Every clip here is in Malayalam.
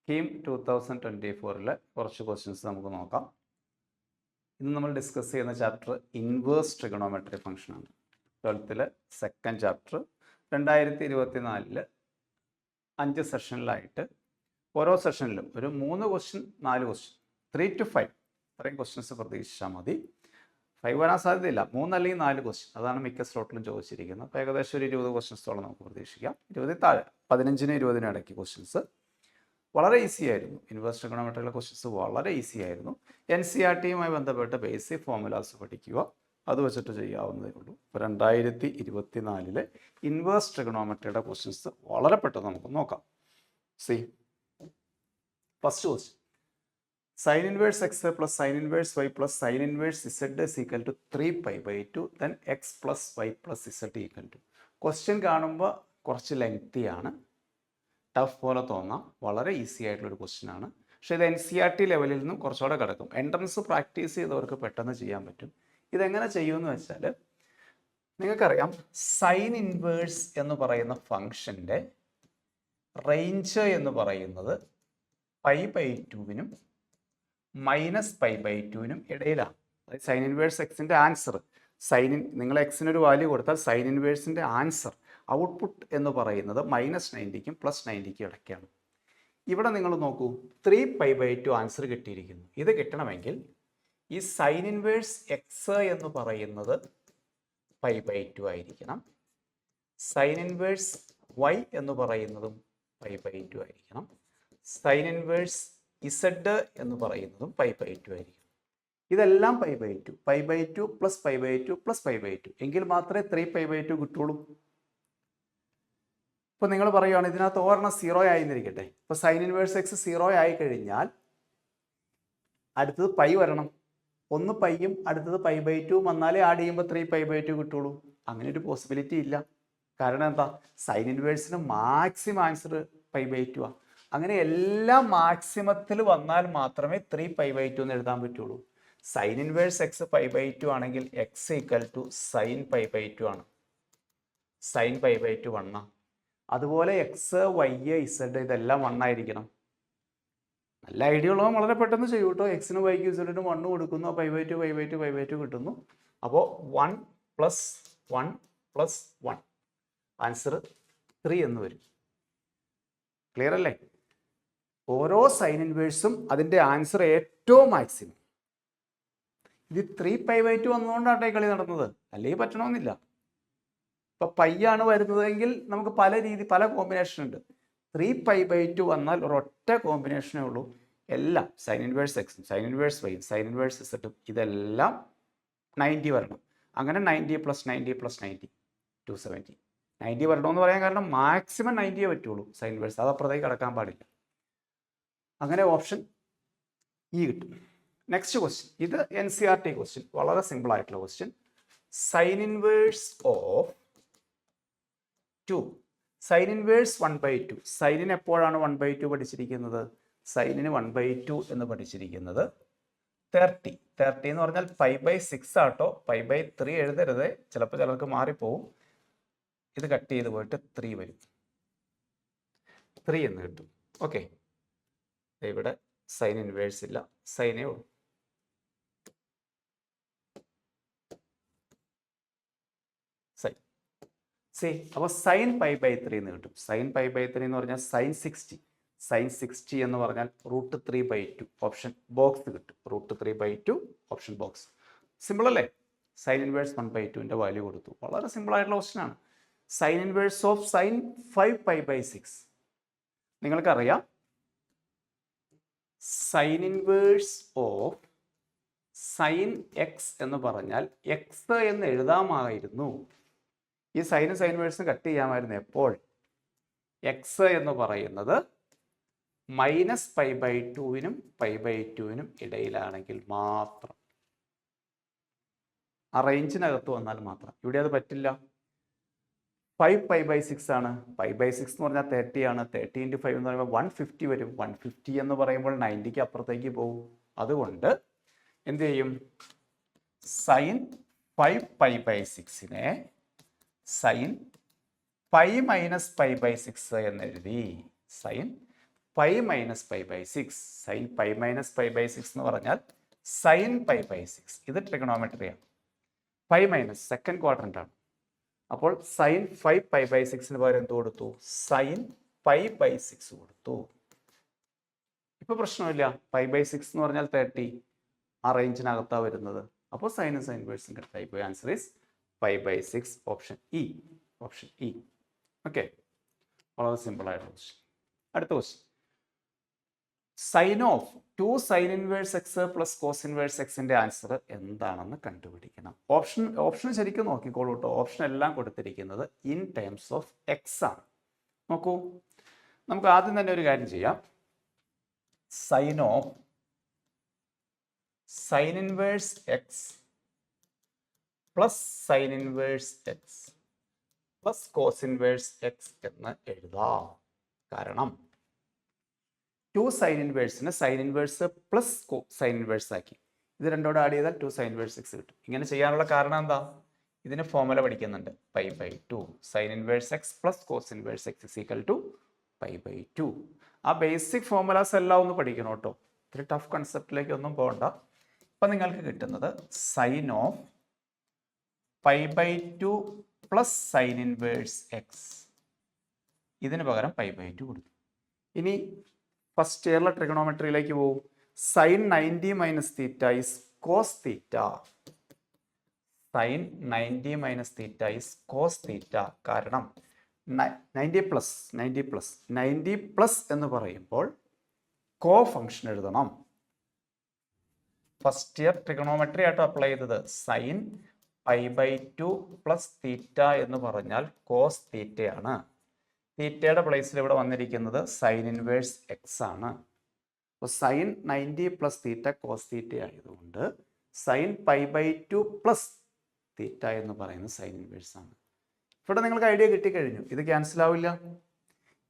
കീം 2024 കുറച്ച് ക്വസ്റ്റ്യൻസ് നമുക്ക് നോക്കാം. ഇന്ന് നമ്മൾ ഡിസ്കസ് ചെയ്യുന്ന ചാപ്റ്റർ ഇൻവേഴ്സ് ട്രിഗണോമെട്രി ഫംഗ്ഷനാണ്. 12th സെക്കൻഡ് ചാപ്റ്റർ 2024 5 സെഷനിലായിട്ട് ഓരോ സെഷനിലും ഒരു 3 ക്വസ്റ്റ്യൻ 4 ക്വസ്റ്റ്യൻ 3 to 5 അത്രയും ക്വസ്റ്റ്യൻസ് പ്രതീക്ഷിച്ചാൽ മതി. 5 വരാൻ സാധ്യതയില്ല, 3 അല്ലെങ്കിൽ 4 ക്വസ്റ്റ്യൻ, അതാണ് മിക്ക സ്ലോട്ടിലും ചോദിച്ചിരിക്കുന്നത്. അപ്പോൾ ഏകദേശം ഒരു 20 ക്വസ്റ്റ്യൻസോളം നമുക്ക് പ്രതീക്ഷിക്കാം. 20 താഴെ 15നും 20നും ഇടയ്ക്ക് ക്വസ്റ്റ്യൻസ്. വളരെ ഈസി ആയിരുന്നു. ഇൻവേഴ്സ് ട്രിഗണോമെട്രിയിലെ ക്വസ്റ്റ്യൻസ് വളരെ ഈസി ആയിരുന്നു. NCERT-യുമായി ബന്ധപ്പെട്ട ബേസിക് ഫോർമുലാസ് പഠിക്കുക, അത് വെച്ചിട്ട് ചെയ്യാവുന്നതേ ഉള്ളൂ. ഇപ്പോൾ 2024 ഇൻവേഴ്സ് ട്രിഗണോമെട്രിയുടെ ക്വസ്റ്റ്യൻസ് വളരെ പെട്ടെന്ന് നമുക്ക് നോക്കാം. C first question, sin inverse x plus sin inverse y plus sin inverse z is equal to 3π/2 then x plus y plus z equal to. Question കാണുമ്പോൾ കുറച്ച് ലെങ്തിയാണ്, ടഫ് പോലെ തോന്നാം. വളരെ ഈസി ആയിട്ടുള്ളൊരു ക്വസ്റ്റ്യൻ ആണ്. പക്ഷേ ഇത് NCERT ലെവലിൽ നിന്നും കുറച്ചുകൂടെ കിടക്കും. എൻട്രൻസ് പ്രാക്ടീസ് ചെയ്തവർക്ക് പെട്ടെന്ന് ചെയ്യാൻ പറ്റും. ഇതെങ്ങനെ ചെയ്യുമെന്ന് വെച്ചാൽ, നിങ്ങൾക്കറിയാം സൈൻ ഇൻവേഴ്സ് എന്ന് പറയുന്ന ഫംഗ്ഷൻ്റെ റേഞ്ച് എന്ന് പറയുന്നത് π/2-നും -π/2-നും ഇടയിലാണ്. അതായത് സൈൻ ഇൻവേഴ്സ് എക്സിൻ്റെ ആൻസർ, നിങ്ങൾ എക്സിനൊരു വാല്യൂ കൊടുത്താൽ സൈൻ ഇൻവേഴ്സിൻ്റെ ആൻസർ ഔട്ട്പുട്ട് എന്ന് പറയുന്നത് -90-ക്കും +90-ക്കും ഇടയ്ക്കാണ്. ഇവിടെ നിങ്ങൾ നോക്കൂ, 3π/2 ആൻസർ കിട്ടിയിരിക്കുന്നു. ഇത് കിട്ടണമെങ്കിൽ ഈ സൈൻ ഇൻവേഴ്സ് എക്സ് എന്ന് പറയുന്നത് π/2 ആയിരിക്കണം, സൈൻ ഇൻവേഴ്സ് വൈ എന്ന് പറയുന്നതും π/2 ആയിരിക്കണം, സൈൻ ഇൻവേഴ്സ് ഇസഡ് എന്ന് പറയുന്നതും π/2 ആയിരിക്കും. ഇതെല്ലാം π/2 π/2 + π/2 + π/2 എങ്കിൽ മാത്രമേ 3π/2 കിട്ടുള്ളൂ. ഇപ്പോൾ നിങ്ങൾ പറയുകയാണ് ഇതിനകത്ത് ഒരെണ്ണം 0 ആയിരിക്കട്ടെ. ഇപ്പോൾ സൈൻ ഇൻവേഴ്സ് എക്സ് 0 ആയി കഴിഞ്ഞാൽ അടുത്തത് പൈ വരണം. ഒന്ന് പൈയും അടുത്തത് π/2 വന്നാലേ ആഡ് ചെയ്യുമ്പോൾ 3π/2 കിട്ടുള്ളൂ. അങ്ങനെ ഒരു പോസിബിലിറ്റി ഇല്ല. കാരണം എന്താ, സൈൻ ഇൻവേഴ്സിന് മാക്സിമം ആൻസർ π/2 ആണ്. അങ്ങനെ എല്ലാം മാക്സിമത്തിൽ വന്നാൽ മാത്രമേ 3π/2 എന്ന് എഴുതാൻ പറ്റുള്ളൂ. സൈൻ ഇൻവേഴ്സ് എക്സ് π/2 ആണെങ്കിൽ എക്സ് ഈക്വൽ ടു സൈൻ π/2 ആണ്. സൈൻ π/2 1. അതുപോലെ എക്സ് വൈ ഇസഡ് ഇതെല്ലാം 1 ആയിരിക്കണം. നല്ല ഐഡിയ ഉള്ളവൻ വളരെ പെട്ടെന്ന് ചെയ്യൂ കേട്ടോ. എക്സിന് വൈക്ക് ഇസഡിന് 1 കൊടുക്കുന്നു, π/2 π/2 π/2 കിട്ടുന്നു. അപ്പോൾ 1 + 1 + 1 ആൻസർ 3 എന്ന് വരും. ക്ലിയർ അല്ലേ? ഓരോ സൈൻ ഇൻവേഴ്സും അതിൻ്റെ ആൻസർ ഏറ്റവും മാക്സിമം. ഇത് 3π/2 വന്നുകൊണ്ടാണ് ഈ കളി നടന്നത്, അല്ലെങ്കിൽ പറ്റണമെന്നില്ല. ഇപ്പം പയ്യാണ് വരുന്നതെങ്കിൽ നമുക്ക് പല കോമ്പിനേഷൻ ഉണ്ട്. 3π/2 വന്നാൽ ഒരൊറ്റ കോമ്പിനേഷനേ ഉള്ളൂ. എല്ലാം സൈൻ ഇൻവേഴ്സ് എക്സും സൈൻ ഇൻവേഴ്സ് വൈയും സൈൻ ഇൻവേഴ്സ് ഇസഡും ഇതെല്ലാം 90 വരണം. അങ്ങനെ 90 + 90 + 90 270. 90 വരണമെന്ന് പറയാൻ കാരണം മാക്സിമം 90 പറ്റുള്ളൂ സൈൻ ഇൻവേഴ്സ്, അത് അപ്പുറത്തേക്ക് കടക്കാൻ പാടില്ല. അങ്ങനെ ഓപ്ഷൻ ഇ കിട്ടും. നെക്സ്റ്റ് ക്വസ്റ്റ്യൻ, ഇത് NCERT ക്വസ്റ്റ്യൻ, വളരെ സിമ്പിൾ ആയിട്ടുള്ള question. Sine inverse of 2, sine inverse 1/2. സൈനിന് എപ്പോഴാണ് 1/2 പഠിച്ചിരിക്കുന്നത്? സൈനിന് 1/2 എന്ന് പഠിച്ചിരിക്കുന്നത് 30 എന്ന് പറഞ്ഞാൽ π/6 ആട്ടോ. π/3 എഴുതരുത്, ചിലപ്പോൾ ചിലർക്ക് മാറിപ്പോവും. ഇത് കട്ട് ചെയ്ത് പോയിട്ട് 3 വരും, 3 എന്ന് കിട്ടും. ഓക്കെ, ഇവിടെ സൈൻ ഇൻവേഴ്സ് ഇല്ല, സൈനേ ഉള്ളൂ. സൈൻ അപ്പോൾ സൈൻ π/3 എന്ന് കിട്ടും. സൈൻ π/3 എന്ന് പറഞ്ഞാൽ സൈൻ 60. സൈൻ 60 എന്ന് പറഞ്ഞാൽ √3/2. ഓപ്ഷൻ ബോക്സ് കിട്ടും. √3/2 ഓപ്ഷൻ ബോക്സ്. സിമ്പിൾ അല്ലേ? സൈൻ ഇൻവേഴ്സ് 1/2ൻ്റെ വാല്യൂ കൊടുത്തു. വളരെ സിമ്പിൾ ആയിട്ടുള്ള ക്വസ്റ്റ്യൻ ആണ്. സൈൻ ഇൻവേഴ്സ് ഓഫ് സൈൻ 5π/6 നിങ്ങൾക്കറിയാം. Sign inverse of sine X എന്ന് പറഞ്ഞാൽ എക്സ് എന്ന് എഴുതാമായിരുന്നു. ഈ സൈനും സൈൻ ഇൻവേഴ്സും കട്ട് ചെയ്യാമായിരുന്നു. എപ്പോൾ? എക്സ് എന്ന് പറയുന്നത് -π/2-നും π/2-നും ഇടയിലാണെങ്കിൽ മാത്രം, ആ റേഞ്ചിനകത്ത് വന്നാൽ മാത്രം. ഇവിടെ അത് പറ്റില്ല. 5π/6 ആണ്. π/6 എന്ന് പറഞ്ഞാൽ 30 ആണ്. 30 × 5 എന്ന് പറയുമ്പോൾ 150 വരും. 150 എന്ന് പറയുമ്പോൾ 90-ക്ക് അപ്പുറത്തേക്ക് പോകും. അതുകൊണ്ട് എന്ത് ചെയ്യും? സൈൻ 5π/6-നെ സൈൻ π - π/6 എന്ന് എഴുതി. Sine pi minus pi by six. Sine pi minus pi by six എന്ന് പറഞ്ഞാൽ സൈൻ പൈ ബൈ സിക്സ്. ഇത് ട്രിഗണോമെട്രിയാണ്. പൈ മൈനസ് സെക്കൻഡ് ക്വാഡ്രന്റ് ആണ്. അപ്പോൾ സൈൻ 5 പൈ ബൈ സിക്സിന് പകരം എന്ത് കൊടുത്തു? സൈൻ പൈ ബൈ സിക്സ് കൊടുത്തു. ഇപ്പൊ പ്രശ്നമില്ല. പൈ ബൈ സിക്സ് എന്ന് പറഞ്ഞാൽ 30, ആ റേഞ്ചിനകത്താണ് വരുന്നത്. അപ്പോൾ സൈനും സൈൻ വേഴ്സും കട്ടായി പോയി. Answer is pi by six, option E. Option E. Okay, വളരെ സിമ്പിൾ ആയിട്ടുള്ള ക്വസ്റ്റ്യൻ. അടുത്ത question, sine of 2 sine inverse X plus cos inverse എക്സിന്റെ ആൻസർ എന്താണെന്ന് കണ്ടുപിടിക്കണം. ഓപ്ഷൻ ശരിക്കും നോക്കിക്കോളൂ കേട്ടോ. ഓപ്ഷൻ എല്ലാം കൊടുത്തിരിക്കുന്നത് ഇൻ ടേംസ് ഓഫ് എക്സ് ആണ്. നോക്കൂ, നമുക്ക് ആദ്യം തന്നെ ഒരു കാര്യം ചെയ്യാം. Sine of sine inverse X plus sine inverse X plus cos inverse X എന്ന് എഴുതാം. കാരണം 2 സൈൻ ഇൻവേഴ്സിന് sine inverse plus sine inverse ആക്കി. ഇത് രണ്ടോടെ ആഡ് ചെയ്താൽ 2 സൈൻ ഇൻവേഴ്സ് എക്സ് കിട്ടും. ഇങ്ങനെ ചെയ്യാനുള്ള കാരണം എന്താ? ഇതിന് ഫോർമുല പഠിക്കുന്നുണ്ട്. Pi by 2 sine inverse X plus cos inverse X is equal to pi by 2. ആ ബേസിക് ഫോർമുലാസ് എല്ലാം ഒന്ന് പഠിക്കണം കേട്ടോ. ഇത്തിരി ടഫ് കൺസെപ്റ്റിലേക്ക് ഒന്നും പോകണ്ട. ഇപ്പം നിങ്ങൾക്ക് കിട്ടുന്നത് sine of pi by 2 plus sine inverse x. ഇതിന് പകരം പൈ ബൈ 2 കൊടുത്തു. ഇനി ഫസ്റ്റ് ഇയറിലെ ട്രിഗണോമെട്രിയിലേക്ക് പോകും. Sine 90 minus theta is cos theta. Sine 90 minus theta is cos theta. കാരണം 90 പ്ലസ് എന്ന് പറയുമ്പോൾ കോ ഫംഗ്ഷൻ എഴുതണം. ഫസ്റ്റ് ഇയർ ട്രിഗണോമെട്രി ആയിട്ട് അപ്ലൈ ചെയ്തത് sine pi by 2 plus theta എന്ന് പറഞ്ഞാൽ കോസ് തീറ്റയാണ്. തീറ്റയുടെ പ്ലേസിൽ ഇവിടെ വന്നിരിക്കുന്നത് സൈൻ ഇൻവേഴ്സ് എക്സ് ആണ്. അപ്പോൾ sine 90 plus theta cos theta ആയതുകൊണ്ട് sine pi by 2 plus theta എന്ന് പറയുന്നത് സൈൻ ഇൻവേഴ്സ് ആണ്. ഇവിടെ നിങ്ങൾക്ക് ഐഡിയ കിട്ടിക്കഴിഞ്ഞു. ഇത് ക്യാൻസൽ ആവില്ല.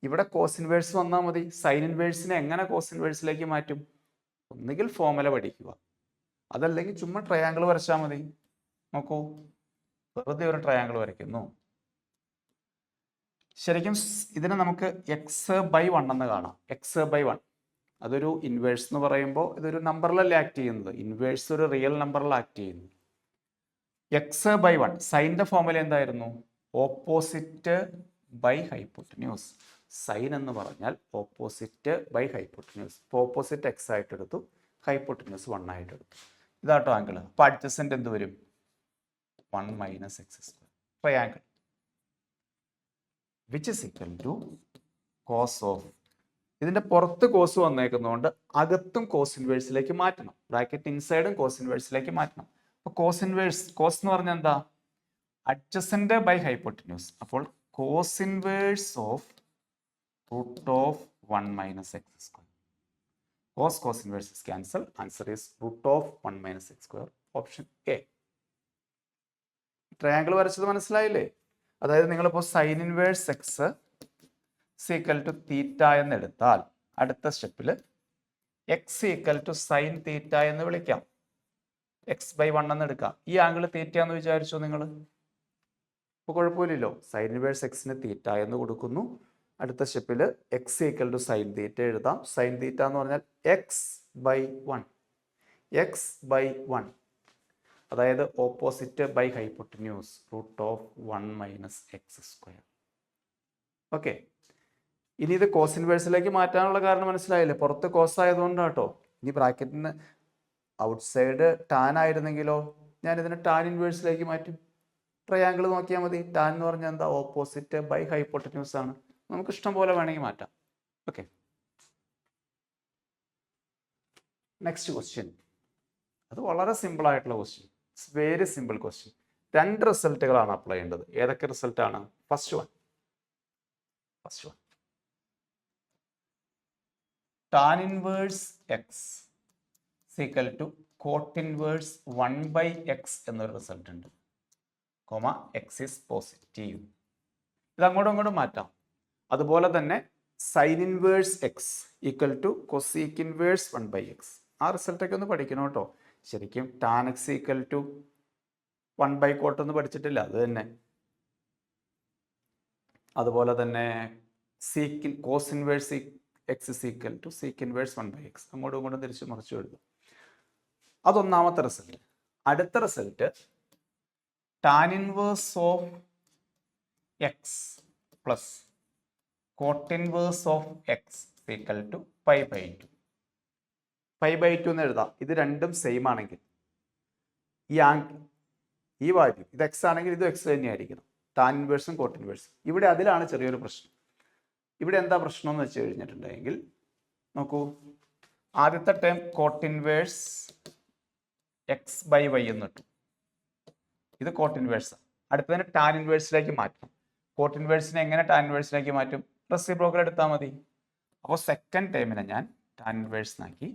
ഇവിടെ കോസ് ഇൻവേഴ്സ് വന്നാൽ മതി. സൈൻ ഇൻവേഴ്സിനെ എങ്ങനെ കോസ് ഇൻവേഴ്സിലേക്ക് മാറ്റും? ഒന്നുകിൽ ഫോർമുല പഠിക്കുക, അതല്ലെങ്കിൽ ചുമ്മാ ട്രയാങ്കിൾ വരച്ചാൽ മതി. നോക്കൂ, വെറുതെ ഒരു ട്രയാങ്കിൾ വരയ്ക്കുന്നു. ശരിക്കും ഇതിനെ നമുക്ക് എക്സ് ബൈ 1 എന്ന് കാണാം. എക്സ് ബൈ 1 അതൊരു ഇൻവേഴ്സ് എന്ന് പറയുമ്പോൾ ഇതൊരു നമ്പറിലല്ലേ ആക്ട് ചെയ്യുന്നത്. ഇൻവേഴ്സ് ഒരു റിയൽ നമ്പറിൽ ആക്ട് ചെയ്യുന്നു. എക്സ് ബൈ 1 സൈൻ്റെ ഫോർമുല എന്തായിരുന്നു? Opposite by hypotenuse. സൈൻ എന്ന് പറഞ്ഞാൽ ഓപ്പോസിറ്റ് ബൈ ഹൈപ്പോട്ടന്യൂസ്. ഇപ്പോൾ ഓപ്പോസിറ്റ് എക്സ് ആയിട്ട് എടുത്തു, ഹൈപ്പോട്ടന്യൂസ് 1 ആയിട്ട് എടുത്തു. ഇതാട്ടോ ആംഗിൾ. അപ്പോൾ അഡ്ജസൻറ്റ് എന്ത് വരും? 1 minus X square. Triangle which is equal to cos of. ഇതിന്റെ പുറത്ത് കോസ് വന്നേക്കുന്നതുകൊണ്ട് അകത്തും കോസ് ഇൻവേഴ്സിലേക്ക് മാറ്റണം. ബ്രാക്കറ്റ് ഇൻസൈഡും കോസ് ഇൻവേഴ്സിലേക്ക് മാറ്റണം. അപ്പോൾ കോസ് ഇൻവേഴ്സ്, കോസ് എന്ന് പറഞ്ഞാൽ എന്താ? Adjacent by hypotenuse. അപ്പോൾ cos inverse of root of 1 minus X square. Cos inverse cancel. Answer is root of 1 minus X square. Option A. Triangle വരച്ചത് മനസ്സിലായില്ലേ? അതായത് നിങ്ങളിപ്പോൾ sine inverse X equal to theta എന്ന് എടുത്താൽ അടുത്ത സ്റ്റെപ്പിൽ X equal to sine theta എന്ന് വിളിക്കാം. എക്സ് ബൈ 1 എന്ന് എടുക്കാം. ഈ ആംഗിൾ തീറ്റ എന്ന് വിചാരിച്ചോ നിങ്ങൾ? ഇപ്പോൾ കുഴപ്പമില്ലല്ലോ. സൈൻ ഇൻവേഴ്സ് എക്സിന് തീറ്റ എന്ന് കൊടുക്കുന്നു. അടുത്ത സ്റ്റെപ്പിൽ X equal to sine theta എഴുതാം. സൈൻ തീറ്റ എന്ന് പറഞ്ഞാൽ എക്സ് ബൈ 1. എക്സ് ബൈ 1 അതായത് opposite by hypotenuse root of 1 minus X square. Okay, ഇനി ഇത് കോസ് ഇൻവേഴ്സിലേക്ക് മാറ്റാനുള്ള കാരണം മനസ്സിലായില്ലേ? പുറത്ത് കോസ് ആയതുകൊണ്ടാണ് കേട്ടോ. ഇനി ബ്രാക്കറ്റിന് ഔട്ട് സൈഡ് ടാൻ ആയിരുന്നെങ്കിലോ ഞാൻ ഇതിനെ ടാൻ ഇൻവേഴ്സിലേക്ക് മാറ്റും. ട്രയാങ്കിൾ നോക്കിയാൽ മതി. ടാൻ എന്ന് പറഞ്ഞാൽ എന്താ? ഓപ്പോസിറ്റ് ബൈ ഹൈപ്പോട്ടന്യൂസ് ആണ്. നമുക്ക് ഇഷ്ടം പോലെ വേണമെങ്കിൽ മാറ്റാം. Okay, next question. അത് വളരെ സിമ്പിൾ ആയിട്ടുള്ള question. It's very simple question. 2 റിസൾട്ടുകളാണ് അപ്ലൈ ചെയ്യേണ്ടത്. ഏതൊക്കെ റിസൾട്ടാണ്? First one tan inverse X equal to cot inverse 1 by X എന്നൊരു റിസൾട്ട് ഉണ്ട്. Comma X is positive. ഇത് അങ്ങോട്ടും മാറ്റാം. അതുപോലെ തന്നെ sine inverse X equal to cosec inverse 1 by X. ആ റിസൾട്ടൊക്കെ ഒന്ന് പഠിക്കണം കേട്ടോ. ശരിക്കും tan X equal to 1 by cot ഒന്ന് പഠിച്ചിട്ടില്ല, അത് തന്നെ. അതുപോലെ തന്നെ cos inverse X is equal to sec inverse 1/x. അങ്ങോട്ടും ഇങ്ങോട്ടും തിരിച്ചു മറിച്ചു എഴുതും. അതൊന്നാമത്തെ റിസൾട്ട്. അടുത്ത result tan inverse of X plus cot inverse of X equal to π/2. π/2 എന്ന് എഴുതാം. ഇത് രണ്ടും സെയിം ആണെങ്കിൽ ഈ വാല്യൂ ഇത് എക്സ് ആണെങ്കിൽ ഇത് എക്സ് തന്നെയായിരിക്കണം. ടാൻ ഇൻവേഴ്സും കോട്ട് ഇൻവേഴ്സും. ഇവിടെ അതിലാണ് ചെറിയൊരു പ്രശ്നം. ഇവിടെ എന്താ പ്രശ്നം എന്ന് വെച്ച് കഴിഞ്ഞിട്ടുണ്ടെങ്കിൽ നോക്കൂ, ആദ്യത്തെ ടേം കോട്ട് ഇൻവേഴ്സ് x/y എന്ന് കിട്ടും. ഇത് കോട്ട് ഇൻവേഴ്സ്. അടുത്തതിന് ടാൻ ഇൻവേഴ്സിലേക്ക് മാറ്റണം. കോട്ട് ഇൻവേഴ്സിനെ എങ്ങനെ ടാൻ ഇൻവേഴ്സിലേക്ക് മാറ്റും? റെസിപ്രോക്കൽ എടുത്താൽ മതി. അപ്പോൾ സെക്കൻഡ് ടേമിനെ ഞാൻ ടാൻ ഇൻവേഴ്സിനാക്കി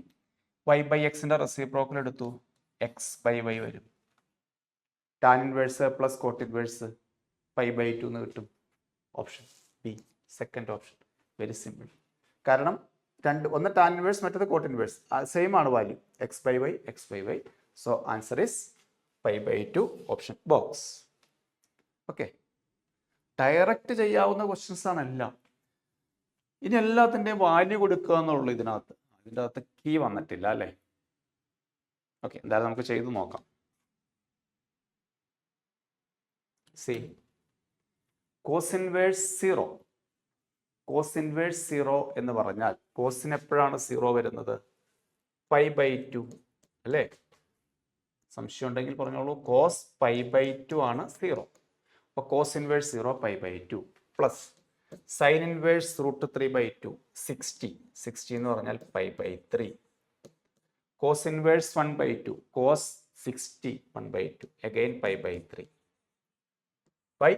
y/xന്റെ റെസിപ്രോക്കൽ എടുത്തു, x/y വരും. Tan inverse plus cot inverse π/2 എന്ന് കിട്ടും. Option B, second option. Very simple. കാരണം ഒന്ന് ടാൻ ഇൻവേഴ്സ്, മറ്റേത് കോട്ട് ഇൻവേഴ്സ്. സെയിം ആണ് value, x/y x/y. So answer is π/2, option box. Okay, direct ചെയ്യാവുന്ന ക്വസ്റ്റ്യൻസ് ആണ് എല്ലാം. ഇനി എല്ലാത്തിൻ്റെയും വാല്യൂ കൊടുക്കുക എന്നുള്ളൂ ഇതിനകത്ത്. അതിൻ്റെ അകത്ത് കീ വന്നിട്ടില്ല അല്ലേ? ഓക്കെ, എന്തായാലും നമുക്ക് ചെയ്ത് നോക്കാം. C cos inverse 0. Cos inverse 0 എന്ന് പറഞ്ഞാൽ കോസിന് എപ്പോഴാണ് 0 വരുന്നത്? π/2 അല്ലേ? സംശയം ഉണ്ടെങ്കിൽ പറഞ്ഞോളൂ. കോസ് π/2 ആണ് 0. അപ്പോൾ cos inverse 0 π/2 plus sine inverse √3/2 60 എന്ന് പറഞ്ഞാൽ π/3. Cos inverse 1/2 cos 60 1/2 again π/3 by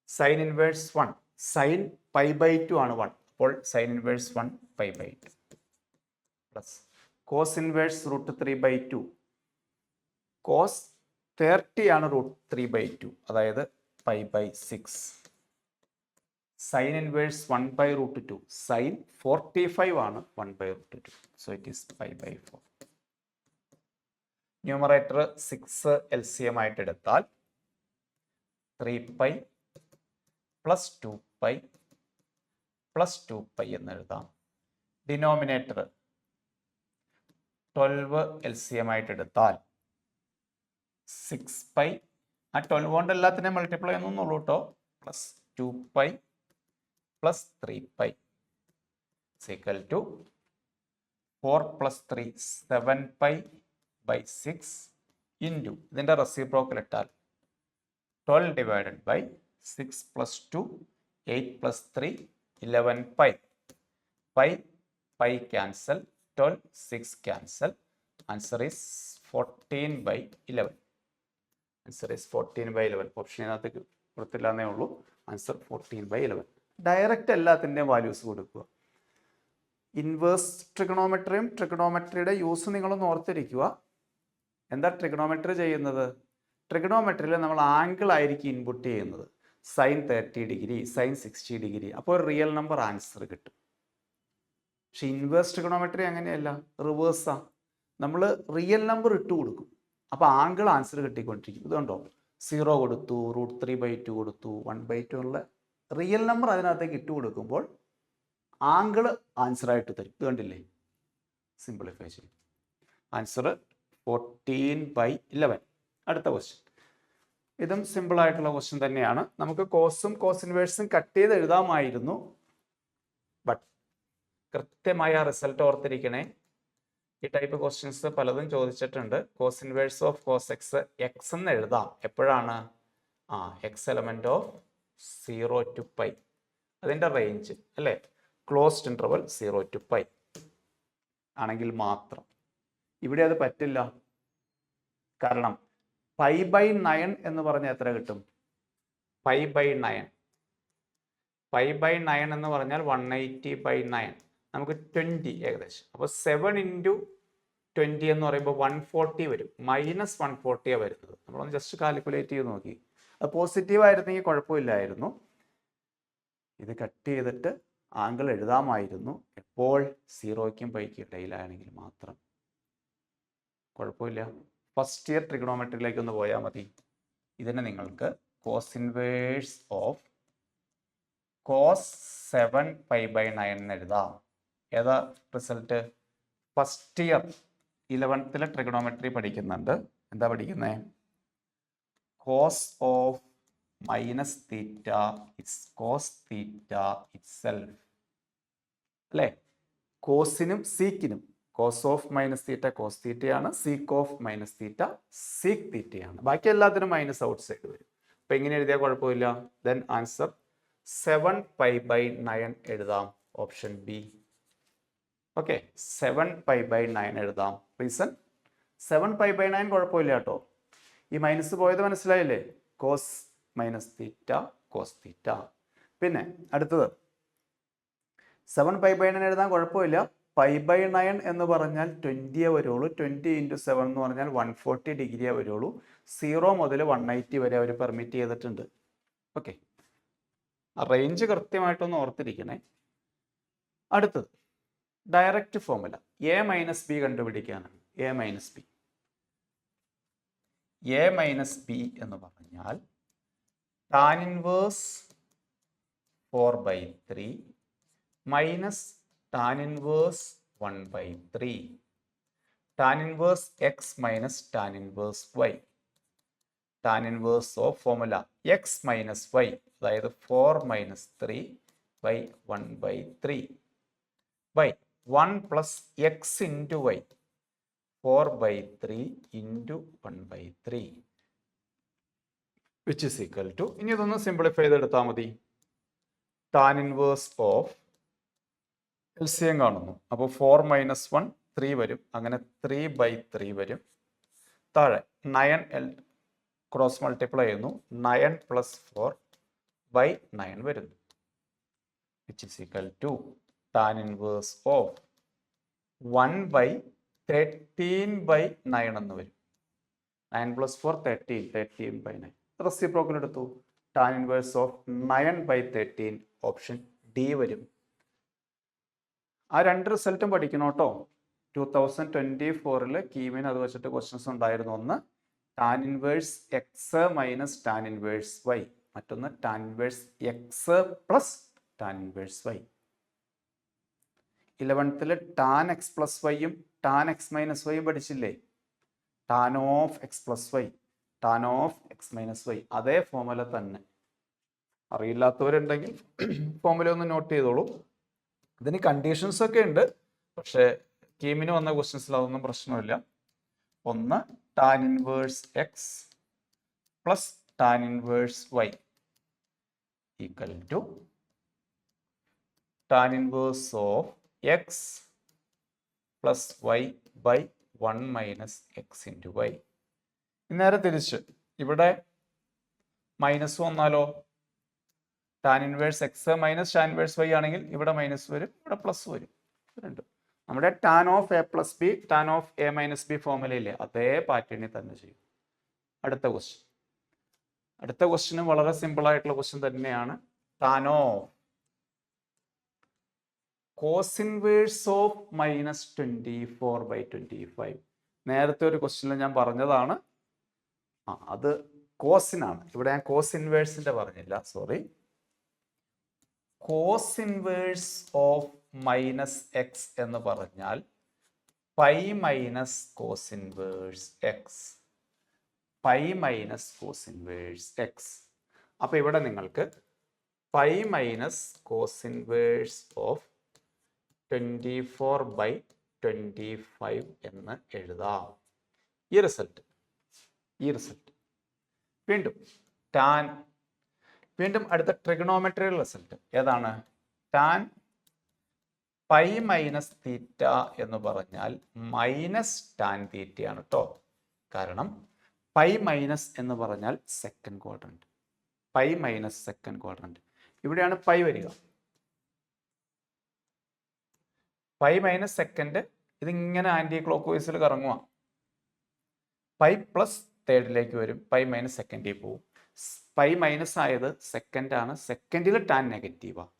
sine inverse 1 sine π/2 ആണ് 1. അപ്പോൾ sine inverse 1 π/2 plus cos inverse √3/2 cos 30 ആണ് √3/2 അതായത് π/6. സൈൻ ഇൻവേഴ്സ് 1/√2 സൈൻ 45 ആണ് 1/√2. So it is π/4. Numerator 6 LCM ആയിട്ട് എടുത്താൽ 3π പ്ലസ് 2π പ്ലസ് 2π എന്ന് എഴുതാം. ഡിനോമിനേറ്റർ 12 LCM ആയിട്ട് എടുത്താൽ 6π, ആ 12 കൊണ്ട് എല്ലാത്തിനെയും മൾട്ടിപ്ലൈ ഒന്നുള്ളൂ കേട്ടോ, plus 2π plus 3π equal to 4 plus 3 7π/6 into ഇതിൻ്റെ റെസിപ്രോക്കൽ ഇട്ടാൽ 12 divided by 6 plus 2 8 plus 3 11π. Pi cancel, 12 6 ക്യാൻസൽ. Answer is 14/11. Answer is 14/11. ഓപ്ഷനകത്ത് കൊടുത്തില്ല എന്നേ ഉള്ളൂ. ആൻസർ 14/11. ഡയറക്റ്റ് എല്ലാത്തിൻ്റെയും വാല്യൂസ് കൊടുക്കുക. ഇൻവേഴ്സ് ട്രിഗണോമെട്രിയും ട്രിഗണോമെട്രിയുടെ യൂസ് നിങ്ങളൊന്ന് ഓർത്തിരിക്കുക. എന്താ ട്രിഗണോമെട്രി ചെയ്യുന്നത്? ട്രിഗണോമെട്രിയിൽ നമ്മൾ ആംഗിൾ ആയിരിക്കും ഇൻപുട്ട് ചെയ്യുന്നത്. Sine 30 degree, sine 60 degree. അപ്പോൾ ഒരു റിയൽ നമ്പർ ആൻസർ കിട്ടും. പക്ഷെ ഇൻവേഴ്സ് ട്രിഗണോമെട്രി അങ്ങനെയല്ല, റിവേഴ്സാ. നമ്മൾ റിയൽ നമ്പർ ഇട്ട് കൊടുക്കും, അപ്പോൾ ആംഗിൾ ആൻസർ കിട്ടിക്കൊണ്ടിരിക്കും. ഇതുകൊണ്ടോ 0 കൊടുത്തു, √3/2 കൊടുത്തു, 1/2 ഉള്ള റിയൽ നമ്പർ അതിനകത്തേക്ക് ഇട്ട് കൊടുക്കുമ്പോൾ ആംഗിൾ ആൻസറായിട്ട് തരും. ഇത് കണ്ടില്ലേ? സിംപ്ലിഫൈ ചെയ്യും. ആൻസർ 14/11. അടുത്ത ക്വസ്റ്റ്യൻ. ഇതും സിമ്പിൾ ആയിട്ടുള്ള ക്വസ്റ്റ്യൻ തന്നെയാണ്. നമുക്ക് കോസും കോസ് ഇൻവേഴ്സും കട്ട് ചെയ്ത് എഴുതാമായിരുന്നു. ബട്ട് കൃത്യമായ റിസൾട്ട് ഓർത്തിരിക്കണേ. ഈ ടൈപ്പ് ക്വസ്റ്റ്യൻസ് പലതും ചോദിച്ചിട്ടുണ്ട്. Cos inverse of cos x x എന്ന് എഴുതാം. എപ്പോഴാണ്? X element of 0 to π. അതിൻ്റെ റേഞ്ച് അല്ലേ? ക്ലോസ്ഡ് ഇൻ്റർവൽ 0 to π ആണെങ്കിൽ മാത്രം. ഇവിടെ അത് പറ്റില്ല. കാരണം π/9 എന്ന് പറഞ്ഞാൽ എത്ര കിട്ടും? π/9 എന്ന് പറഞ്ഞാൽ 180/9. നമുക്ക് 20 ഏകദേശം. അപ്പോൾ 7 × 20 എന്ന് പറയുമ്പോൾ 140 വരും. -140 വരുന്നത്. നമ്മളൊന്ന് ജസ്റ്റ് കാൽക്കുലേറ്റ് ചെയ്ത് നോക്കി. അത് പോസിറ്റീവ് ആയിരുന്നെങ്കിൽ കുഴപ്പമില്ലായിരുന്നു. ഇത് കട്ട് ചെയ്തിട്ട് ആംഗിൾ എഴുതാമായിരുന്നു. എപ്പോൾ? 0ക്കും π-ക്കും ഇടയിലാണെങ്കിൽ മാത്രം. കുഴപ്പമില്ല. ഫസ്റ്റ് ഇയർ ട്രിഗണോമെട്രിയിലേക്ക് ഒന്ന് പോയാൽ മതി. ഇതിനെ നിങ്ങൾക്ക് കോസ് ഇൻവേഴ്സ് ഓഫ് കോസ് 7π/9 എന്ന് എഴുതാം. ഏതാ result? First year 11th trigonometry പഠിക്കുന്നുണ്ട്. എന്താ പഠിക്കുന്നത്? Cos of minus theta is cos theta itself അല്ലേ? കോസിനും സീക്കിനും cos of minus theta cos തീറ്റയാണ്, sec of minus theta sec തീറ്റയാണ്. ബാക്കി എല്ലാത്തിനും മൈനസ് ഔട്ട് സൈഡ് വരും. അപ്പൊ എങ്ങനെ എഴുതിയാൽ കുഴപ്പമില്ല. ദെൻ ആൻസർ 7π/9 എഴുതാം. Option B. ഓക്കെ, 7π/9 എഴുതാം. റീസൺ 7π/9 കുഴപ്പമില്ല കേട്ടോ. ഈ മൈനസ് പോയത് മനസ്സിലായില്ലേ? Cos minus theta cos theta. പിന്നെ അടുത്തത് 7π/9 എഴുതാൻ കുഴപ്പമില്ല. π/9 എന്ന് പറഞ്ഞാൽ 20 വരുള്ളൂ. 20 × 7 എന്ന് പറഞ്ഞാൽ 140 ഡിഗ്രിയേ വരുള്ളൂ. 0 മുതൽ 180 വരെ അവർ പെർമിറ്റ് ചെയ്തിട്ടുണ്ട്. ഓക്കെ, ആ റേഞ്ച് കൃത്യമായിട്ടൊന്ന് ഓർത്തിരിക്കണേ. അടുത്തത് direct formula a - b കണ്ടുപിടിക്കാനാണ്. a-b എന്ന് പറഞ്ഞാൽ tan inverse 4/3 minus tan inverse 1/3 tan inverse x minus tan inverse y. tan inverse of formula x minus y, അതായത് 4 - 3/1/3 by 1 plus x into y, 4/3 into 1/3 which is equal to, ഇനി ഇതൊന്ന് സിംപ്ലിഫൈ ചെയ്തെടുത്താൽ മതി. tan ഇൻവേഴ്സ് ഓഫ് LCM കാണുന്നു. അപ്പോൾ 4 - 1 3 വരും. അങ്ങനെ 3/3 വരും. താഴെ 9 ക്രോസ് മൾട്ടിപ്ലൈ ചെയ്യുന്നു. 9 + 4/9 വരുന്നു. which is equal to tan inverse of 1/13/9 എന്ന് വരും. 9 + 4 13, 13/9. റെസിപ്രോക്കൽ എടുത്തു. tan inverse of 9/13 option D വരും. ആ രണ്ട് റിസൾട്ടും പഠിക്കണം കേട്ടോ. 2024 കീമിന് അത് വെച്ചിട്ട് ക്വസ്റ്റ്യൻസ് ഉണ്ടായിരുന്നു. ഒന്ന് tan inverse x minus tan inverse y, മറ്റൊന്ന് tan inverse X plus tan inverse y. 11th tan x + y-യും tan x - y-യും പഠിച്ചില്ലേ? tan of x + y, tan of x - y. അതേ ഫോർമുല തന്നെ. അറിയില്ലാത്തവരുണ്ടെങ്കിൽ ഫോർമുല ഒന്ന് നോട്ട് ചെയ്തോളൂ. ഇതിന് കണ്ടീഷൻസ് ഒക്കെ ഉണ്ട്, പക്ഷേ കീമിന് വന്ന ക്വസ്റ്റ്യൻസിൽ അതൊന്നും പ്രശ്നമില്ല. ഒന്ന് tan inverse X plus tan inverse y equal to tan inverse of x plus y by 1 minus x into y. നേരെ തിരിച്ച് ഇവിടെ മൈനസ് വന്നാലോ? tan inverse x minus tan inverse y ആണെങ്കിൽ ഇവിടെ മൈനസ് വരും, ഇവിടെ പ്ലസ് വരും. രണ്ട് നമ്മുടെ tan of a + b, tan of a - b ഫോർമുലയില്ലേ, അതേ പാറ്റേണിൽ തന്നെ ചെയ്യും. അടുത്ത ക്വസ്റ്റ്യൻ വളരെ സിമ്പിൾ ആയിട്ടുള്ള ക്വസ്റ്റ്യൻ തന്നെയാണ്. tan of cos inverse of -24/25. നേരത്തെ ഒരു ക്വസ്റ്റ്യനിൽ ഞാൻ പറഞ്ഞതാണ്. അത് കോസിനാണ്. ഇവിടെ ഞാൻ കോസ് ഇൻവേഴ്സിന്റെ പറഞ്ഞില്ല, sorry. Cos inverse of -x എന്ന് പറഞ്ഞാൽ π minus cos inverse X, π minus cos inverse X. അപ്പൊ ഇവിടെ നിങ്ങൾക്ക് π മൈനസ് കോസ് ഇൻവേഴ്സ് ഓഫ് 24/25 എന്ന് എഴുതാം. ഈ റിസൾട്ട് വീണ്ടും അടുത്ത ട്രിഗണോമെട്രി റിസൾട്ട് ഏതാണ്? tan π മൈനസ് തീറ്റ എന്ന് പറഞ്ഞാൽ മൈനസ് tan തീറ്റയാണ് കേട്ടോ. കാരണം π മൈനസ് എന്ന് പറഞ്ഞാൽ second quadrant, π minus second quadrant. ഇവിടെയാണ് π വരിക. π മൈനസ് സെക്കൻഡ് ഇതിങ്ങനെ ആന്റി ക്ലോക്ക് വൈസിൽ കറങ്ങുക. π പ്ലസ് തേർഡിലേക്ക് വരും, π മൈനസ് സെക്കൻഡിൽ പോകും. π മൈനസ് ആയത് സെക്കൻഡ് ആണ്, സെക്കൻഡിൽ ടാൻ നെഗറ്റീവാണ്.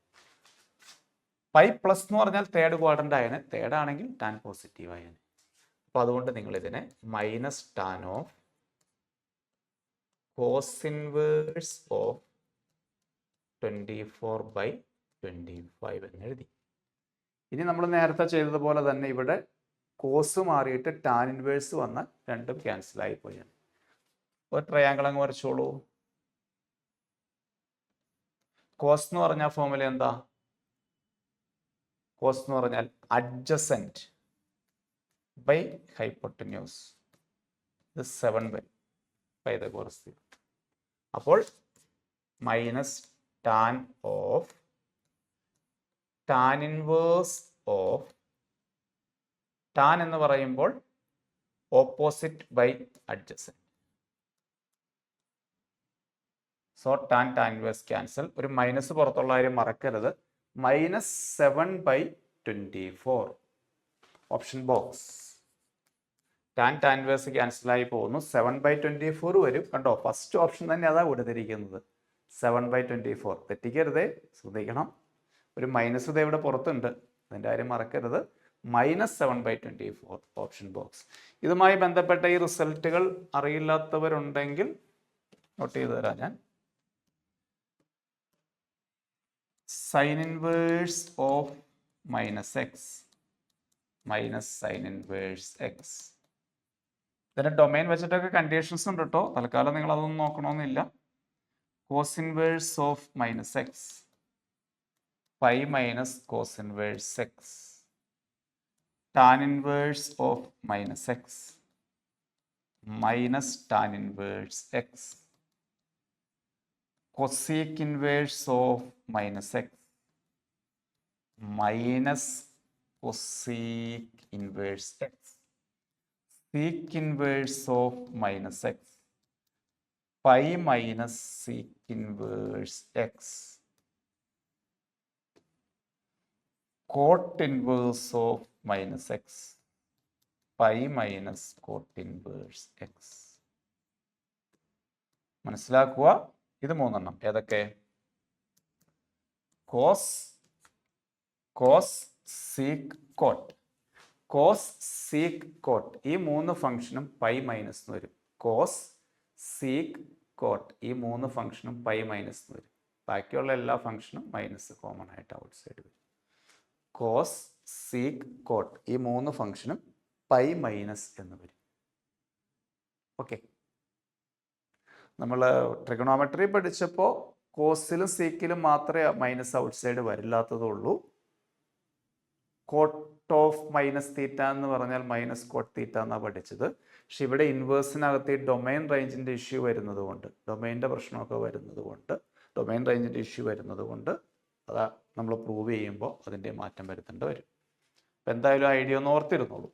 π പ്ലസ് എന്ന് പറഞ്ഞാൽ തേർഡ് ക്വാഡ്രന്റ് ആയതിന്, തേർഡ് ആണെങ്കിൽ ടാൻ പോസിറ്റീവ് ആയതിന്. അപ്പൊ അതുകൊണ്ട് നിങ്ങൾ ഇതിനെ minus tan of cos inverse of 24/25 എന്ന് എഴുതി. ഇനി നമ്മൾ നേരത്തെ ചെയ്തതുപോലെ തന്നെ ഇവിടെ കോസ് മാറിയിട്ട് ടാൻ ഇൻവേഴ്സ് വന്നാൽ രണ്ടും ക്യാൻസൽ ആയിപ്പോയി. ഒരു ട്രയാങ്കിൾ അങ്ങ് വരച്ചോളൂ. കോസ് എന്ന് പറഞ്ഞ ഫോർമുല എന്താ? കോസ് എന്ന് പറഞ്ഞാൽ അഡ്ജസെന്റ് ബൈ ഹൈപ്പോട്ടന്യൂസ്. ഇത് 7 പൈതഗോറസ് തിയറം. അപ്പോൾ minus tan of tan inverse of, tan എന്ന് പറയുമ്പോൾ opposite by adjacent. So tan inverse cancel. ഒരു മൈനസ് പുറത്തുള്ള കാര്യം മറക്കരുത്. Minus 7/24. Option box. Tan inverse cancel ആയി പോകുന്നു. 7/24 വരും. കണ്ടോ, ഫസ്റ്റ് ഓപ്ഷൻ തന്നെ അതാ കൊടുത്തിരിക്കുന്നത്, 7/24. തെറ്റിക്കരുതേ, ശ്രദ്ധിക്കണം. ഒരു മൈനസ് ഇത് ഇവിടെ പുറത്തുണ്ട്, അതിൻ്റെ കാര്യം മറക്കരുത്. Minus 7/24 option box. ഇതുമായി ബന്ധപ്പെട്ട ഈ റിസൾട്ടുകൾ അറിയില്ലാത്തവരുണ്ടെങ്കിൽ നോട്ട് ചെയ്ത് തരാം ഞാൻ. Sine inverse of -x minus sine inverse x. ഇതിന്റെ ഡൊമൈൻ വെച്ചിട്ടൊക്കെ കണ്ടീഷൻസ് ഉണ്ട് കേട്ടോ. തൽക്കാലം നിങ്ങൾ അതൊന്നും നോക്കണമെന്നില്ല. Cos inverse of -x pi minus cos inverse x. Tan inverse of -x minus tan inverse x. cosec inverse of -x minus cosec inverse x. Sec inverse of -x pi minus sec inverse x. Cot inverse of -x pi minus cot inverse x. മനസ്സിലാക്കുക. ഇത് മൂന്നെണ്ണം ഏതൊക്കെ? Cos, sec, cot. Cos, sec, cot ഈ മൂന്ന് ഫംഗ്ഷനും പൈ മൈനസ് വരും. കോസ്, സീക്, കോട്ട് ഈ മൂന്ന് ഫംഗ്ഷനും പൈ മൈനസ് വരും. ബാക്കിയുള്ള എല്ലാ ഫംഗ്ഷനും മൈനസ് കോമൺ ആയിട്ട് ഔട്ട് സൈഡ് വരും. കോസ്, സീക്, കോട്ട് ഈ മൂന്ന് ഫംഗ്ഷനും പൈ മൈനസ് എന്ന് വരും. ഓക്കെ, നമ്മൾ ട്രിഗണോമെട്രി പഠിച്ചപ്പോൾ കോസിലും സീക്കിലും മാത്രമേ മൈനസ് ഔട്ട് സൈഡ് വരില്ലാത്തതുള്ളൂ. കോട്ട് ഓഫ് മൈനസ് തീറ്റ എന്ന് പറഞ്ഞാൽ മൈനസ് കോട്ട് തീറ്റ എന്നാണ് പഠിച്ചത്. പക്ഷെ ഇവിടെ ഇൻവേഴ്സിനകത്ത് ഈ ഡൊമൈൻ റേഞ്ചിൻ്റെ ഇഷ്യൂ വരുന്നത് കൊണ്ട്, ഡൊമൈൻ്റെ പ്രശ്നമൊക്കെ വരുന്നത് കൊണ്ട്, ഡൊമൈൻ റേഞ്ചിൻ്റെ ഇഷ്യൂ വരുന്നത് കൊണ്ട് അതാ നമ്മൾ പ്രൂവ് ചെയ്യുമ്പോൾ അതിൻ്റെ മാറ്റം വരുത്തേണ്ടി വരും. അപ്പം എന്തായാലും ഐഡിയ ഒന്ന് ഓർത്തിരുന്നോളൂ.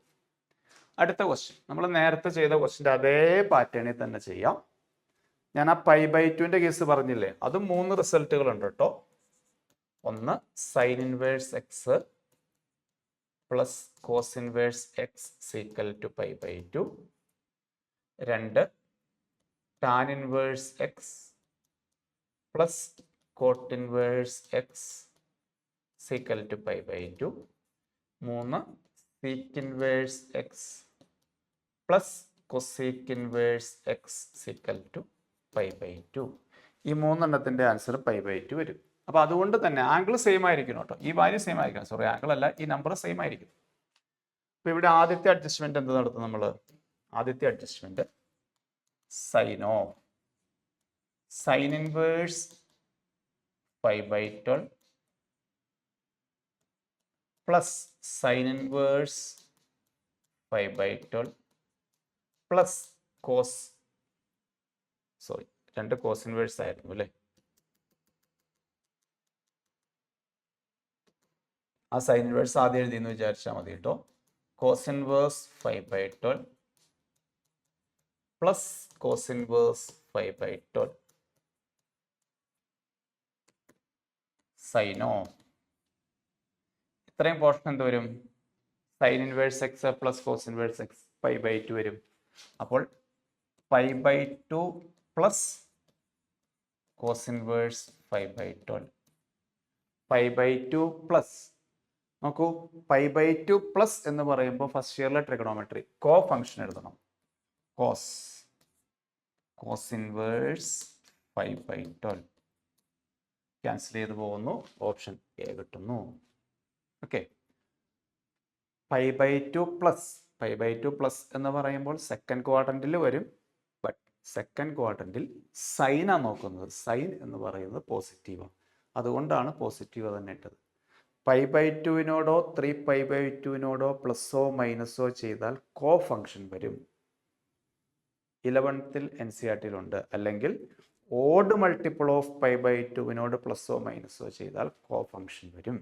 അടുത്ത ക്വസ്റ്റ്യൻ നമ്മൾ നേരത്തെ ചെയ്ത ക്വസ്റ്റ്യൻ്റെ അതേ പാറ്റേണിൽ തന്നെ ചെയ്യാം. ഞാൻ ആ π/2ൻ്റെ കേസ് പറഞ്ഞില്ലേ, അതും 3 റിസൾട്ടുകൾ ഉണ്ട് കേട്ടോ. ഒന്ന് sine inverse X plus cos inverse X equal to π/2. 2 tan inverse X plus cot inverse X equal to π/2. 3 sec inverse X plus cosec inverse X equal to π/2. ഈ 3 എണ്ണത്തിൻ്റെ ആൻസർ π/2 വരും. അപ്പോൾ അതുകൊണ്ട് തന്നെ ആംഗിൾ സെയിം ആയിരിക്കും കേട്ടോ. ഈ വാല്യൂ സെയിം ആയിരിക്കണം. സോറി, ആംഗിൾ അല്ല, ഈ നമ്പർ സെയിം ആയിരിക്കും. അപ്പോൾ ഇവിടെ ആദ്യത്തെ അഡ്ജസ്റ്റ്മെന്റ് എന്ത് നടത്തും നമ്മൾ? ആദ്യത്തെ അഡ്ജസ്റ്റ്മെന്റ് സൈനോ sine inverse π/12 plus sine inverse π/12 plus cos, sorry 2 cos inverse ആയിരുന്നു അല്ലേ. ആ സൈൻ ഇൻവേഴ്സ് ആദ്യം എഴുതിയെന്ന് വിചാരിച്ചാൽ മതി കേട്ടോ. Cos inverse π/12 plus cos inverse π/12 സൈനോ. ഇത്രയും പോർഷൻ എന്ത് വരും? Sine inverse X plus cos inverse X π/2 വരും. അപ്പോൾ π/2 പ്ലസ് കോസ് ഇൻവേഴ്സ് π/12 π/2 പ്ലസ്, നോക്കൂ π/2 പ്ലസ് എന്ന് പറയുമ്പോൾ ഫസ്റ്റ് ഇയറിലെ ട്രിഗണോമെട്രി കോ ഫംഗ്ഷൻ എഴുതണം. കോസ് ഇൻവേഴ്സ് π/12 ക്യാൻസൽ ചെയ്ത് പോകുന്നു. ഓപ്ഷൻ എ കിട്ടുന്നു. ഓക്കെ. π/2 പ്ലസ് π/2 പ്ലസ് എന്ന് പറയുമ്പോൾ സെക്കൻഡ് ക്വാഡ്രന്റിൽ വരും. ബട്ട് സെക്കൻഡ് ക്വാഡ്രന്റിൽ സൈനാണ് നോക്കുന്നത്. സൈൻ എന്ന് പറയുന്നത് പോസിറ്റീവാണ്. അതുകൊണ്ടാണ് പോസിറ്റീവ് തന്നെ ഇട്ടത്. π/2നോടോ 3π/2നോടോ പ്ലസ്സോ മൈനസോ ചെയ്താൽ കോ ഫംഗ്ഷൻ വരും. 11th NCERT-ലുണ്ട്. അല്ലെങ്കിൽ ഓഡ് മൾട്ടിപ്പിൾ ഓഫ് π/2നോട് പ്ലസ്സോ മൈനസോ ചെയ്താൽ കോ ഫംഗ്ഷൻ വരും.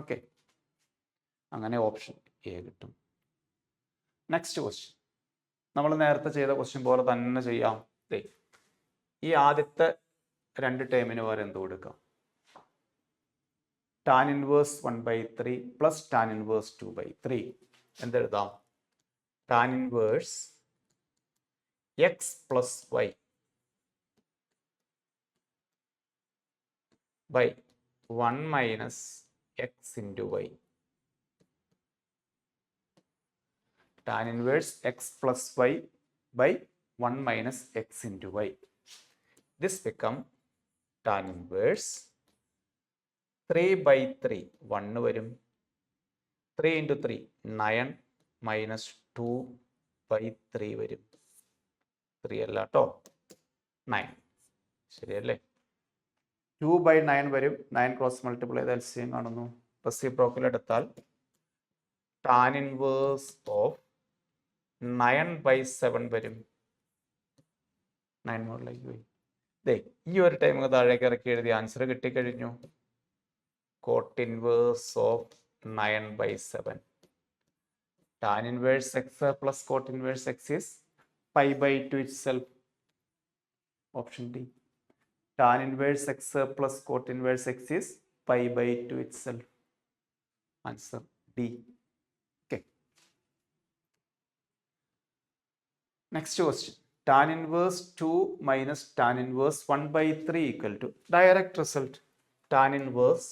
ഓക്കെ. അങ്ങനെ ഓപ്ഷൻ എ കിട്ടും. നെക്സ്റ്റ് ക്വസ്റ്റ്യൻ നമ്മൾ നേരത്തെ ചെയ്ത ക്വസ്റ്റ്യൻ പോലെ തന്നെ ചെയ്യാം. ഈ ആദ്യത്തെ 2 ടേമിന് വരെ എന്ത് കൊടുക്കാം? tan inverse 1/3 plus tan inverse 2/3 എന്തെഴുതാം? tan inverse x plus y by 1 minus x into y. Tan inverse x plus y by 1 minus x into y. This become tan inverse 3/3. 1 വരും. 3 into 3 9 minus 2/3 വരും. 3 അല്ല കേട്ടോ, 9. ശരിയല്ലേ? 2/9 വരും. 9 ക്രോസ് മൾട്ടിപ്പിൾ ചെയ്ത് LCM കാണുന്നു. റെസിപ്രോക്കൽ എടുത്താൽ tan ഇൻവേഴ്സ് ഓഫ് 9/7 വരും. 9 മോഡിലേക്ക് പോയി. ഈ ഒരു ടൈം താഴേക്ക് ഇറക്കി എഴുതി ആൻസർ കിട്ടിക്കഴിഞ്ഞു. Cot inverse of 9/7. tan inverse x plus cot inverse x is π/2 itself. Option D. tan inverse x plus cot inverse x is π/2 itself. Answer D. Okay. Next question. Tan inverse 2 minus tan inverse 1/3 equal to direct result. Tan inverse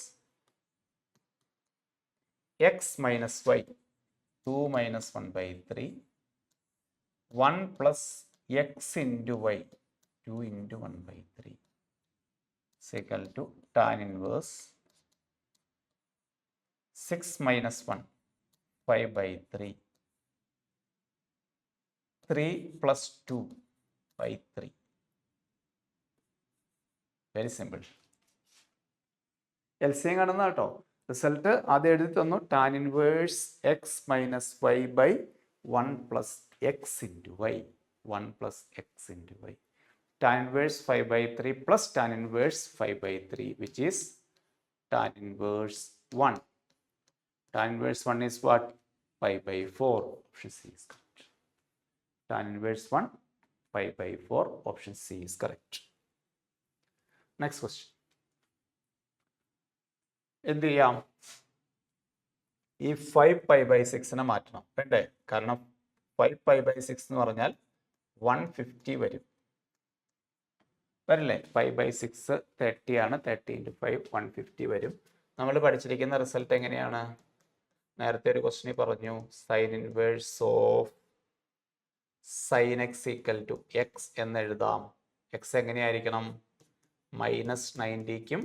x minus y. 2 minus 1/3. 1 plus x into y. 2 into 1/3. is equal to tan inverse 6 minus 1 5/3. 3 plus 2/3. Very simple. LCM കാണുന്ന കേട്ടോ. റിസൾട്ട് ആദ്യം എഴുതി തന്നു. tan inverse x minus y by 1 plus x into y. 1 plus x into y. tan inverse 5/3 plus tan inverse 5/3, which is tan inverse 1. Tan inverse 1 is what? 5/4. Option C is correct. Tan inverse 1 5/4. Option C is correct. Next question. എന്ത് ചെയ്യാം? ഈ 5π/6 മാറ്റണം വേണ്ടേ? കാരണം 5π/6 എന്ന് പറഞ്ഞാൽ 150 വരും. വരില്ലേ? 5/6 30 ആണ്. 30 into 5 150 വരും. നമ്മൾ പഠിച്ചിരിക്കുന്ന റിസൾട്ട് എങ്ങനെയാണ്? നേരത്തെ ഒരു ക്വസ്റ്റ്യൻ പറഞ്ഞു. Sine inverse of sine x equal to x എന്ന് എഴുതാം. എക്സ് എങ്ങനെയായിരിക്കണം? മൈനസ് 90ക്കും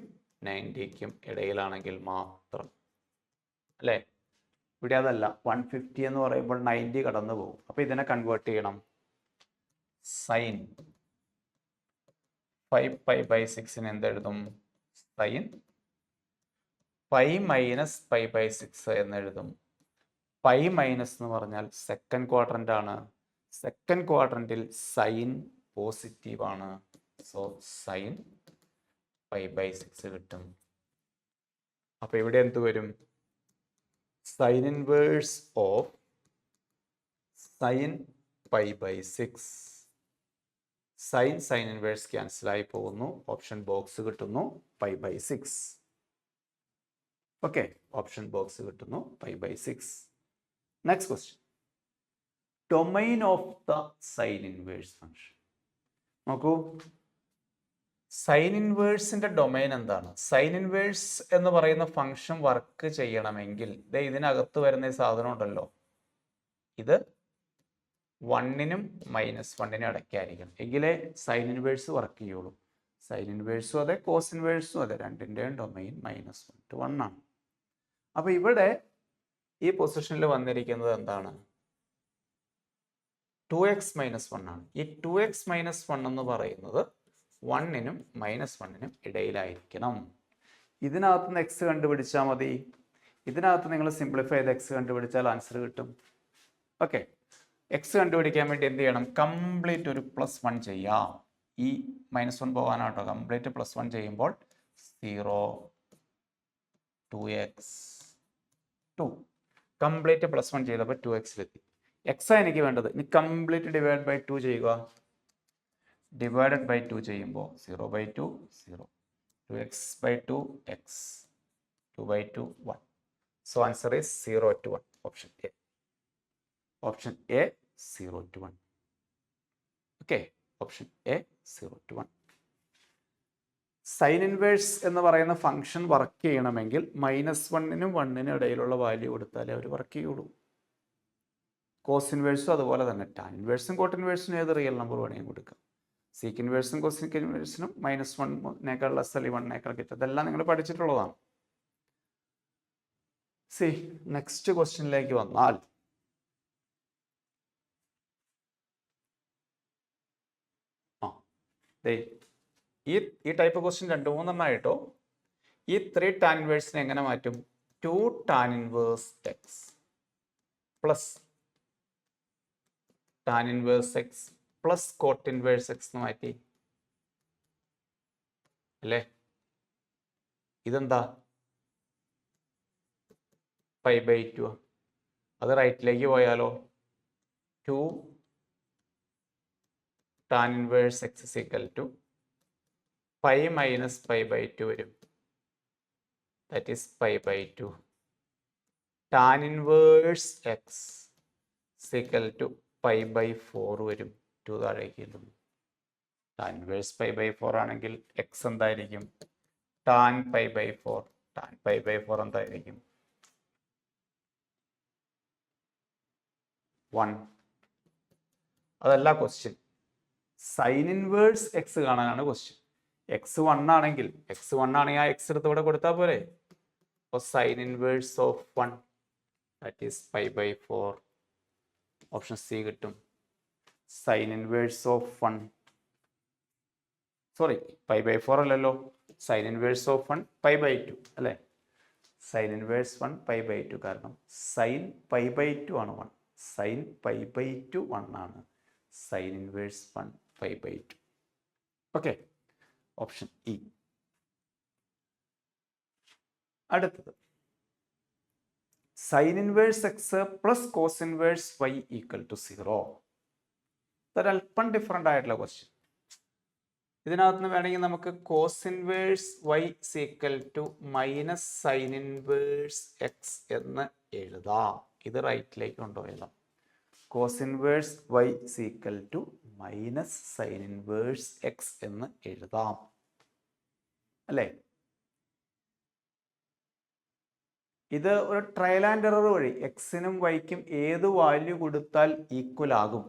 90ക്കും ഇടയിലാണെങ്കിൽ മാത്രം അല്ലേ? ഇവിടെ അതല്ല. 150 എന്ന് പറയുമ്പോൾ 90 കടന്നു പോകും. അപ്പോൾ ഇതിനെ കൺവേർട്ട് ചെയ്യണം. സൈൻ 5π/6 എന്തെഴുതും? സൈൻ π മൈനസ് π/6 എന്നെഴുതും. π മൈനസ് എന്ന് പറഞ്ഞാൽ സെക്കൻഡ് ക്വാഡ്രന്റ് ആണ്. സെക്കൻഡ് ക്വാഡ്രന്റിൽ സൈൻ പോസിറ്റീവ് ആണ്. സോ സൈൻ π/6 കിട്ടും. അപ്പൊ ഇവിടെ എന്ത് വരും? Sine inverse of sine π/6. Sine inverse cancel ആയി പോകുന്നു. ഓപ്ഷൻ ബോക്സ് കിട്ടുന്നു π/6. ഓക്കെ, ഓപ്ഷൻ ബോക്സ് കിട്ടുന്നു π/6. Next question. Domain of the sine inverse function. നോക്കൂ, സൈൻ ഇൻവേഴ്സിന്റെ ഡൊമൈൻ എന്താണ്? സൈൻ ഇൻവേഴ്സ് എന്ന് പറയുന്ന ഫംഗ്ഷൻ വർക്ക് ചെയ്യണമെങ്കിൽ ഇതിനകത്ത് വരുന്ന സാധനം ഉണ്ടല്ലോ, ഇത് 1നും -1നും ഇടയ്ക്കായിരിക്കണം. എങ്കിലേ സൈൻ ഇൻവേഴ്സ് വർക്ക് ചെയ്യുള്ളൂ. സൈൻ ഇൻവേഴ്സും അതെ കോസ് ഇൻവേഴ്സും അതെ, രണ്ടിൻ്റെയും ഡൊമെയിൻ -1 to 1 ആണ്. അപ്പോൾ ഇവിടെ ഈ പൊസിഷനിൽ വന്നിരിക്കുന്നത് എന്താണ്? 2x - 1 ആണ്. ഈ 2x - 1 എന്ന് പറയുന്നത് 1നും -1നും ഇടയിലായിരിക്കണം. ഇതിനകത്ത് നിന്ന് എക്സ് കണ്ടുപിടിച്ചാൽ മതി. ഇതിനകത്ത് നിങ്ങൾ സിംപ്ലിഫൈ ചെയ്ത് എക്സ് കണ്ടുപിടിച്ചാൽ ആൻസർ കിട്ടും. ഓക്കെ, എക്സ് കണ്ടുപിടിക്കാൻ വേണ്ടി എന്ത് ചെയ്യണം? കംപ്ലീറ്റ് ഒരു +1 ചെയ്യാം. ഈ -1 പോകാനാട്ടോ. കംപ്ലീറ്റ് +1 ചെയ്യുമ്പോൾ 0 2x 2 കംപ്ലീറ്റ് +1 ചെയ്തപ്പോൾ 2x-ലെത്തി. എക്സാ എനിക്ക് വേണ്ടത്. ഇനി കംപ്ലീറ്റ് ഡിവൈഡ് ബൈ 2 ചെയ്യുക. ഡിവൈഡഡ് ബൈ 2 ചെയ്യുമ്പോൾ 0/2 0, 2x/2 x, 2/2 1. So answer is 0 to 1. Option A. Option A 0 to 1. Okay. Option A 0 to 1. Sign inverse എന്ന് പറയുന്ന ഫംഗ്ഷൻ വർക്ക് ചെയ്യണമെങ്കിൽ -1നും 1നും ഇടയിലുള്ള വാല്യൂ കൊടുത്താലേ അവർ വർക്ക് ചെയ്യുള്ളൂ. കോസ് ഇൻവേഴ്സും അതുപോലെ തന്നെ. ടാൻ ഇൻവേഴ്സും കോട്ട് ഇൻവേഴ്സിനും ഏത് റിയൽ നമ്പർ വേണമെങ്കിലും കൊടുക്കാം. സീക്ക് ഇൻവേഴ്സും കോസിക് ഇൻവേഴ്സിനും -1 ലെസ് അല്ലെങ്കിൽ 1 കിട്ടും. ഇതെല്ലാം നിങ്ങൾ പഠിച്ചിട്ടുള്ളതാണ്. നെക്സ്റ്റ് ക്വസ്റ്റ്യനിലേക്ക് വന്നാൽ ഈ ടൈപ്പ് ക്വസ്റ്റ്യൻ 2-3 ആയിട്ടോ. ഈ 3 ടാൻ ഇൻവേഴ്സിനെ എങ്ങനെ മാറ്റും? 2 tan inverse X plus tan inverse X plus cot inverse X എന്ന് മാറ്റി അല്ലേ? ഇതെന്താ? π/2. അത് റൈറ്റിലേക്ക് പോയാലോ 2 tan inverse X is equal to π - π/2 വരും. That is π/2. Tan inverse X is equal to π/4 വരും. 2 താഴേക്ക് എഴുതുന്നു. ടാൻ ഇൻവേഴ്സ് π/4 ആണെങ്കിൽ എക്സ് എന്തായിരിക്കും? ടാൻ π/4. ടാൻ π/4 എന്തായിരിക്കും? 1. അതല്ല ക്വസ്റ്റ്യൻ. സൈൻ ഇൻവേഴ്സ് എക്സ് കാണാനാണ് ക്വസ്റ്റ്യൻ. എക്സ് 1 ആണെങ്കിൽ ആ എക്സ് എടുത്ത് ഇവിടെ കൊടുത്താൽ പോരെ. അപ്പോൾ sine inverse of 1 that is π/4. Option C കിട്ടും. സൈൻ ഇൻവേഴ്സ് ഓഫ് 1 സോറി π/4 അല്ലല്ലോ. സൈൻ ഇൻവേഴ്സ് ഓഫ് 1 π/2 അല്ലേ? സൈൻ ഇൻവേഴ്സ് 1 π/2 കാരണം സൈൻ π/2 ആണ് 1. സൈൻ π/2 1 ആണ്. Sine inverse 1 π/2. Okay, option E. അടുത്തത് sine inverse X plus cos inverse y equal to 0. ഇതൊരല്പം ഡിഫറെൻ്റ് ആയിട്ടുള്ള ക്വസ്റ്റ്യൻ. ഇതിനകത്ത് നിന്ന് വേണമെങ്കിൽ നമുക്ക് cos inverse y equal to minus sine inverse X എന്ന് എഴുതാം. ഇത് റൈറ്റിലേക്ക് കൊണ്ടുപോയതാണ്. Cos inverse y equal to minus sine inverse X എന്ന് എഴുതാം അല്ലേ? ഇത് ഒരു ട്രയൽ ആൻഡ് എറർ വഴി എക്സിനും വൈക്കും ഏത് വാല്യൂ കൊടുത്താൽ ഈക്വൽ ആകും.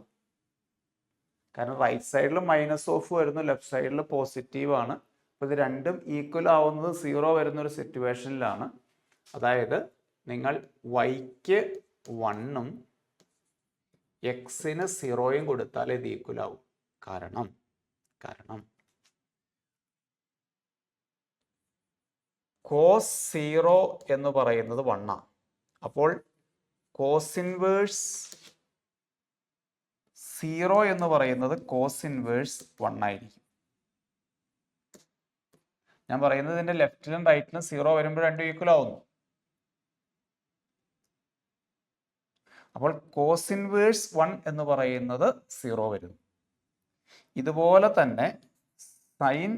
കാരണം റൈറ്റ് സൈഡിൽ -ഓഫ് വരുന്നു, ലെഫ്റ്റ് സൈഡിൽ പോസിറ്റീവ് ആണ്. അപ്പോൾ ഇത് രണ്ടും ഈക്വൽ ആവുന്നത് 0 വരുന്ന ഒരു സിറ്റുവേഷനിലാണ്. അതായത് നിങ്ങൾ വൈക്ക് 1ഉം എക്സിന് 0യും കൊടുത്താൽ ഇത് ഈക്വൽ ആവും. കാരണം കോസ് 0 എന്ന് പറയുന്നത് 1 ആണ്. അപ്പോൾ കോസ് ഇൻവേഴ്സ് 0 എന്ന് പറയുന്നത് കോസ് ഇൻവേഴ്സ് 1 ആയിരിക്കും. ഞാൻ പറയുന്നത് ഇതിന്റെ ലെഫ്റ്റിലും റൈറ്റിലും 0 വരുമ്പോൾ രണ്ടും ഈക്വൽ ആവുന്നു. അപ്പോൾ കോസ് ഇൻവേഴ്സ് 1 എന്ന് പറയുന്നത് 0 വരുന്നു. ഇതുപോലെ തന്നെ സൈൻ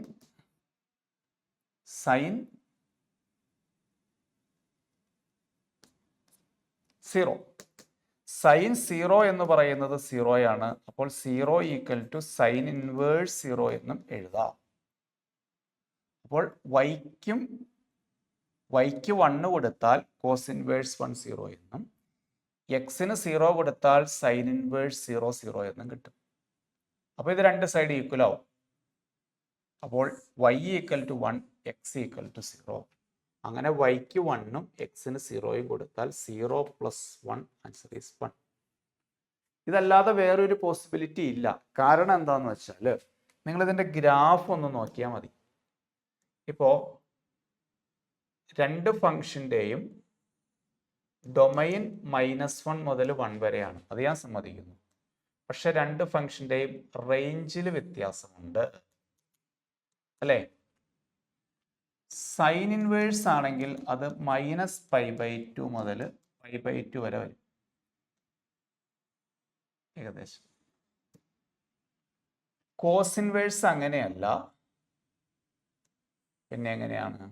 0 സൈൻ 0 എന്ന് പറയുന്നത് 0 ആണ്. അപ്പോൾ 0 ഈക്വൽ ടു സൈൻ ഇൻവേഴ്സ് 0 എന്നും എഴുതാം. അപ്പോൾ വൈക്ക് 1 കൊടുത്താൽ കോസ് ഇൻവേഴ്സ് 1 0 എന്നും എക്സിന് 0 കൊടുത്താൽ സൈൻ ഇൻവേഴ്സ് 0 0 എന്നും കിട്ടും. അപ്പോൾ ഇത് രണ്ട് സൈഡ് ഈക്വൽ ആവും. അപ്പോൾ y equal to 1, x equal to 0. അങ്ങനെ വൈക്ക് 1ഉം എക്സിന് 0യും കൊടുത്താൽ 0 പ്ലസ് 1 ആൻസർ ഈസ് 1. ഇതല്ലാതെ വേറൊരു പോസിബിലിറ്റി ഇല്ല. കാരണം എന്താണെന്ന് വെച്ചാൽ നിങ്ങളിതിൻ്റെ ഗ്രാഫ് ഒന്ന് നോക്കിയാൽ മതി. ഇപ്പോൾ രണ്ട് ഫംഗ്ഷൻ്റെയും ഡൊമൈൻ -1 മുതൽ 1 വരെയാണ്, അത് ഞാൻ സമ്മതിക്കുന്നു. പക്ഷെ രണ്ട് ഫംഗ്ഷൻ്റെയും റേഞ്ചിൽ വ്യത്യാസമുണ്ട് അല്ലേ? സൈൻ ഇൻവേഴ്സ് ആണെങ്കിൽ അത് -π/2 മുതൽ π/2 വരെ വരും ഏകദേശം. കോസ് ഇൻവേഴ്സ് അങ്ങനെയല്ല. പിന്നെ എങ്ങനെയാണ്?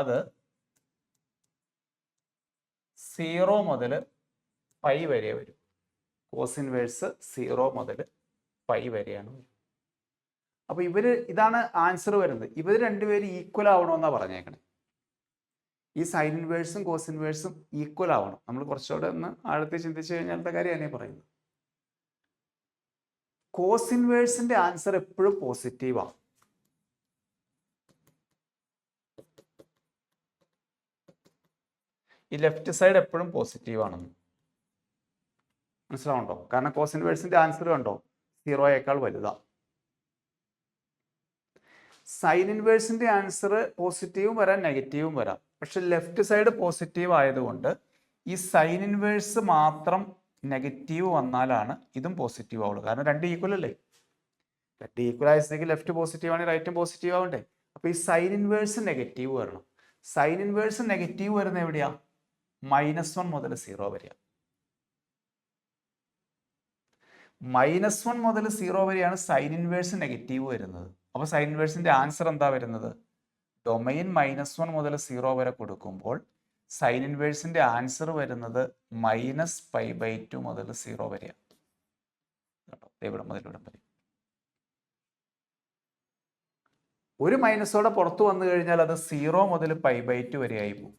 അത് 0 മുതൽ π വരെ വരും. കോസ് ഇൻവേഴ്സ് 0 മുതൽ π വരെയാണ് വരും. അപ്പോൾ ഇതാണ് ആൻസർ വരുന്നത്. ഇവർ രണ്ടുപേരും ഈക്വൽ ആവണമെന്നാണ് പറഞ്ഞേക്കണേ. ഈ സൈൻ ഇൻവേഴ്സും കോസ് ഇൻവേഴ്സും ഈക്വൽ ആവണം. നമ്മൾ കുറച്ചുകൂടെ ഒന്ന് ആഴത്തിൽ ചിന്തിച്ചു കഴിഞ്ഞാലത്തെ കാര്യമാണ് പറയുന്നത്. കോസ് ഇൻവേഴ്സിന്റെ ആൻസർ എപ്പോഴും പോസിറ്റീവാണ്. ഈ ലെഫ്റ്റ് സൈഡ് എപ്പോഴും പോസിറ്റീവ് ആണെന്ന് മനസ്സിലാവുണ്ടോ? കാരണം കോസ് ഇൻവേഴ്സിന്റെ ആൻസർ കണ്ടോ 0യേക്കാൾ വലുതാണ്. സൈൻ ഇൻവേഴ്സിന്റെ ആൻസർ പോസിറ്റീവും വരാം നെഗറ്റീവും വരാം. പക്ഷെ ലെഫ്റ്റ് സൈഡ് പോസിറ്റീവ് ആയതുകൊണ്ട് ഈ സൈൻ ഇൻവേഴ്സ് മാത്രം നെഗറ്റീവ് വന്നാലാണ് ഇതും പോസിറ്റീവ് ആവുള്ളൂ. കാരണം രണ്ട് ഈക്വൽ അല്ലേ? രണ്ട് ഈക്വൽ ആയ സ്ഥിതിക്ക് ലെഫ്റ്റ് പോസിറ്റീവ് ആണെങ്കിൽ റൈറ്റും പോസിറ്റീവ് ആവണ്ടേ? അപ്പോൾ ഈ സൈൻ ഇൻവേഴ്സ് നെഗറ്റീവ് വരണം. സൈൻ ഇൻവേഴ്സ് നെഗറ്റീവ് വരുന്നത് എവിടെയാ? -1 മുതൽ 0 വരെയാണ്. -1 മുതൽ 0 വരെയാണ് സൈൻ ഇൻവേഴ്സ് നെഗറ്റീവ് വരുന്നത്. അപ്പോൾ സൈൻ ഇൻവേഴ്സിന്റെ ആൻസർ എന്താ വരുന്നത്? ഡൊമൈൻ -1 മുതൽ 0 വരെ കൊടുക്കുമ്പോൾ സൈൻ ഇൻവേഴ്സിന്റെ ആൻസർ വരുന്നത് -π/2 മുതൽ 0 വരെയാണ്. ഇവിടെ മുതൽ ഇവിടെ വരെ. ഒരു മൈനസോടെ പുറത്തു വന്നു കഴിഞ്ഞാൽ അത് 0 മുതൽ π/2 വരെ ആയി പോകും.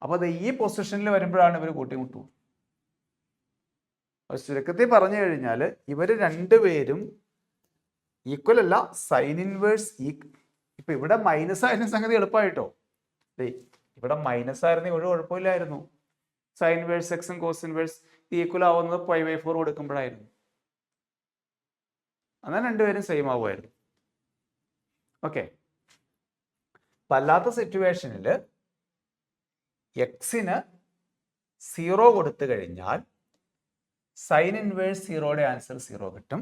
അപ്പോൾ അത് ഈ പൊസിഷനിൽ വരുമ്പോഴാണ് ഇവർ കൂട്ടിമുട്ടു. ചുരുക്കത്തിൽ പറഞ്ഞു കഴിഞ്ഞാൽ ഇവർ രണ്ടുപേരും ഈക്വൽ അല്ല. സൈൻ ഇൻവേഴ്സ് ഇപ്പൊ ഇവിടെ മൈനസ് ആയിരുന്ന സംഗതി എളുപ്പമായിട്ടോ. ഇവിടെ മൈനസ് ആയിരുന്നെങ്കിൽ ഒരു കുഴപ്പമില്ലായിരുന്നു. സൈൻ ഇൻവേഴ്സ് എക്സും കോസ് ഇൻവേഴ്സ് ഈക്വൽ ആവുന്നത് π/4 കൊടുക്കുമ്പോഴായിരുന്നു. എന്നാൽ രണ്ടുപേരും സെയിം ആവുമായിരുന്നു. ഓക്കെ. അല്ലാത്ത സിറ്റുവേഷനിൽ എക്സിന് 0 കൊടുത്തു കഴിഞ്ഞാൽ സൈൻ ഇൻവേഴ്സ് 0യുടെ ആൻസർ 0 കിട്ടും.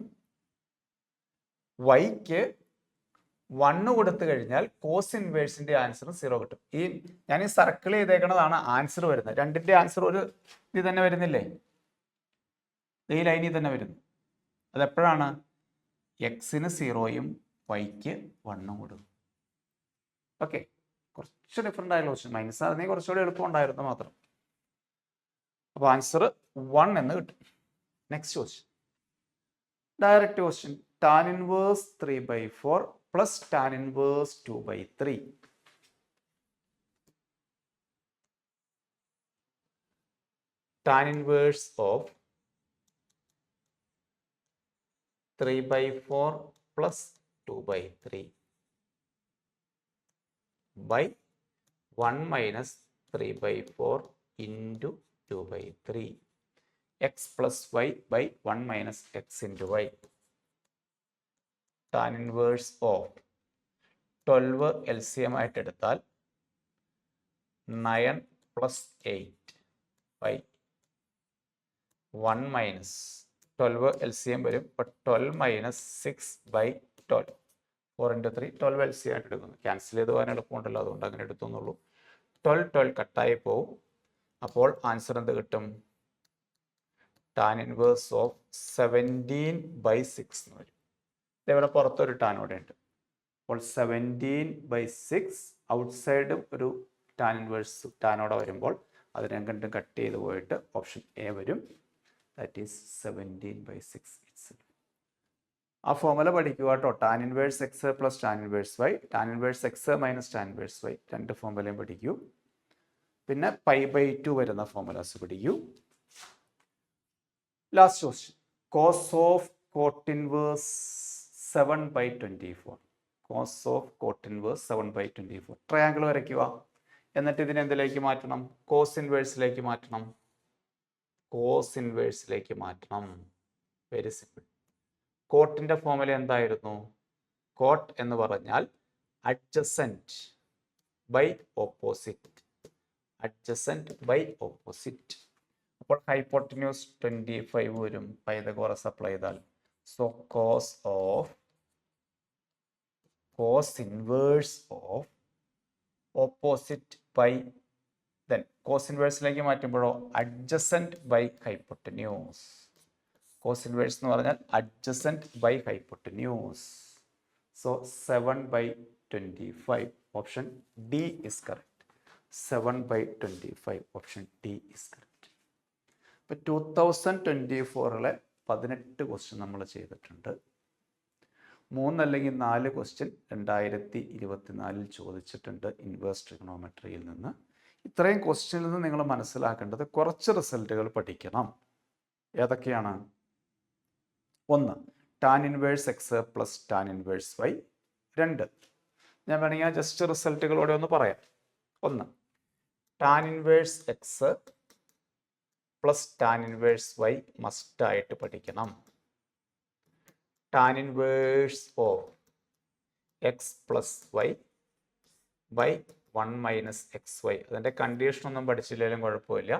വൈക്ക് 1 കൊടുത്തു കഴിഞ്ഞാൽ കോസ് ഇൻവേഴ്സിന്റെ ആൻസർ 0 കിട്ടും. ഞാൻ ഈ സർക്കിൾ ചെയ്തേക്കുന്നതാണ് ആൻസർ വരുന്നത്. രണ്ടിന്റെ ആൻസർ ഒരു ഇത് തന്നെ വരുന്നില്ലേ? ഈ ലൈനിൽ തന്നെ വരുന്നു. അതെപ്പോഴാണ്? എക്സിന് 0യും വൈക്ക് 1ഉം കൊടുക്കും. ഓക്കെ. കുറച്ച് ഡിഫറെൻ്റ് ആയ ക്വസ്റ്റ്യൻ. മൈനസ് ആയിരുന്നെങ്കിൽ കുറച്ചുകൂടി എളുപ്പം ഉണ്ടായിരുന്നു മാത്രം. അപ്പോൾ ആൻസർ 1 എന്ന് കിട്ടും. Next question, direct question. tan inverse 3/4 plus tan inverse 2/3. Tan inverse of 3/4 plus 2/3 by 1 minus 3/4 into 2/3 x plus y by 1 minus x into y. Tan inverse of 12 LCM ആയിട്ട് എടുത്താൽ 9 plus 8 by 1 minus 12 LCM വരും. അപ്പോൾ 12 minus 6 by 12. 4 into 3 12 LCM ആയിട്ട് എടുക്കുന്നു. ക്യാൻസൽ ചെയ്ത് പോകാൻ എളുപ്പമുണ്ടല്ലോ, അതുകൊണ്ട് അങ്ങനെ എടുത്തുന്നുള്ളൂ. 12 കട്ടായി പോവും. അപ്പോൾ ആൻസർ എന്ത് കിട്ടും? tan inverse of 17/6 എന്ന് വരും. ഇതേപോലെ പുറത്തൊരു ടാൻ ഇവിടെ ഉണ്ട്. അപ്പോൾ 17/6 ഔട്ട്സൈഡും ഒരു ടാൻ ഇൻവേഴ്സ് ടാനോടെ വരുമ്പോൾ അത് രണ്ടും കട്ട് ചെയ്ത് പോയിട്ട് ഓപ്ഷൻ എ വരും. That is 17/6. ആ ഫോർമുല പഠിക്കുക കേട്ടോ. Tan inverse X plus tan inverse y, tan inverse x minus tan inverse y, രണ്ട് ഫോർമുലയും പഠിക്കൂ. പിന്നെ π/2 വരുന്ന ഫോർമുലാസ് പഠിക്കൂ. Last question, cos of cot inverse 7/24. Cos of cot inverse 7/24. Triangle വരയ്ക്കുക. എന്നിട്ട് ഇതിനെ എന്തിലേക്ക് മാറ്റണം? കോസ് ഇൻവേഴ്സിലേക്ക് മാറ്റണം. കോസ് ഇൻവേഴ്സിലേക്ക് മാറ്റണം. Very simple. കോട്ടിന്റെ ഫോർമുല എന്തായിരുന്നു? കോട്ട് എന്ന് പറഞ്ഞാൽ adjacent by opposite. Adjacent by opposite. അപ്പോൾ ഹൈപ്പോട്ടന്യൂസ് 25 വരും. പൈതഗോറസ് അപ്ലൈ ചെയ്താൽ. So cos of cos inverse of opposite by then cos ഇൻവേഴ്സിലേക്ക് മാറ്റുമ്പോഴോ adjacent by hypotenuse. Cos inverse എന്ന് പറഞ്ഞാൽ adjacent by hypotenuse. So 7/25. Option D is correct. 7/25. Option D is correct. ഇപ്പം 2024 18 ക്വസ്റ്റ്യൻ നമ്മൾ ചെയ്തിട്ടുണ്ട്. 3 അല്ലെങ്കിൽ 4 ക്വസ്റ്റ്യൻ 2024 ചോദിച്ചിട്ടുണ്ട് ഇൻവേഴ്സ് ട്രിഗണോമെട്രിയിൽ നിന്ന്. ഇത്രയും ക്വസ്റ്റ്യനിൽ നിന്ന് നിങ്ങൾ മനസ്സിലാക്കേണ്ടത് കുറച്ച് റിസൾട്ടുകൾ പഠിക്കണം. ഏതൊക്കെയാണ്? 1 tan inverse X plus tan inverse y. 2 ഞാൻ വേണമെങ്കിൽ ജസ്റ്റ് റിസൾട്ടുകളോടെ ഒന്ന് പറയാം. 1 tan inverse X plus tan inverse y മസ്റ്റായിട്ട് പഠിക്കണം. Tan inverse of X plus y by 1 minus x y. അതിൻ്റെ കണ്ടീഷനൊന്നും പഠിച്ചില്ലെങ്കിലും കുഴപ്പമില്ല.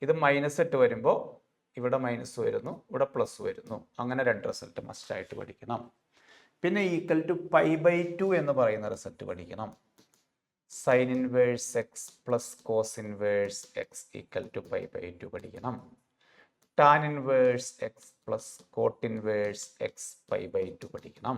ഇത് -8 വരുമ്പോൾ ഇവിടെ മൈനസ് വരുന്നു, ഇവിടെ പ്ലസ് വരുന്നു. അങ്ങനെ 2 റിസൾട്ട് മസ്റ്റായിട്ട് പഠിക്കണം. പിന്നെ ഈക്വൽ ടു π/2 എന്ന് പറയുന്ന റിസൾട്ട് പഠിക്കണം. Sine inverse X plus cos inverse X equal to π/2 പഠിക്കണം. Tan inverse X plus cot inverse X π/2 പഠിക്കണം.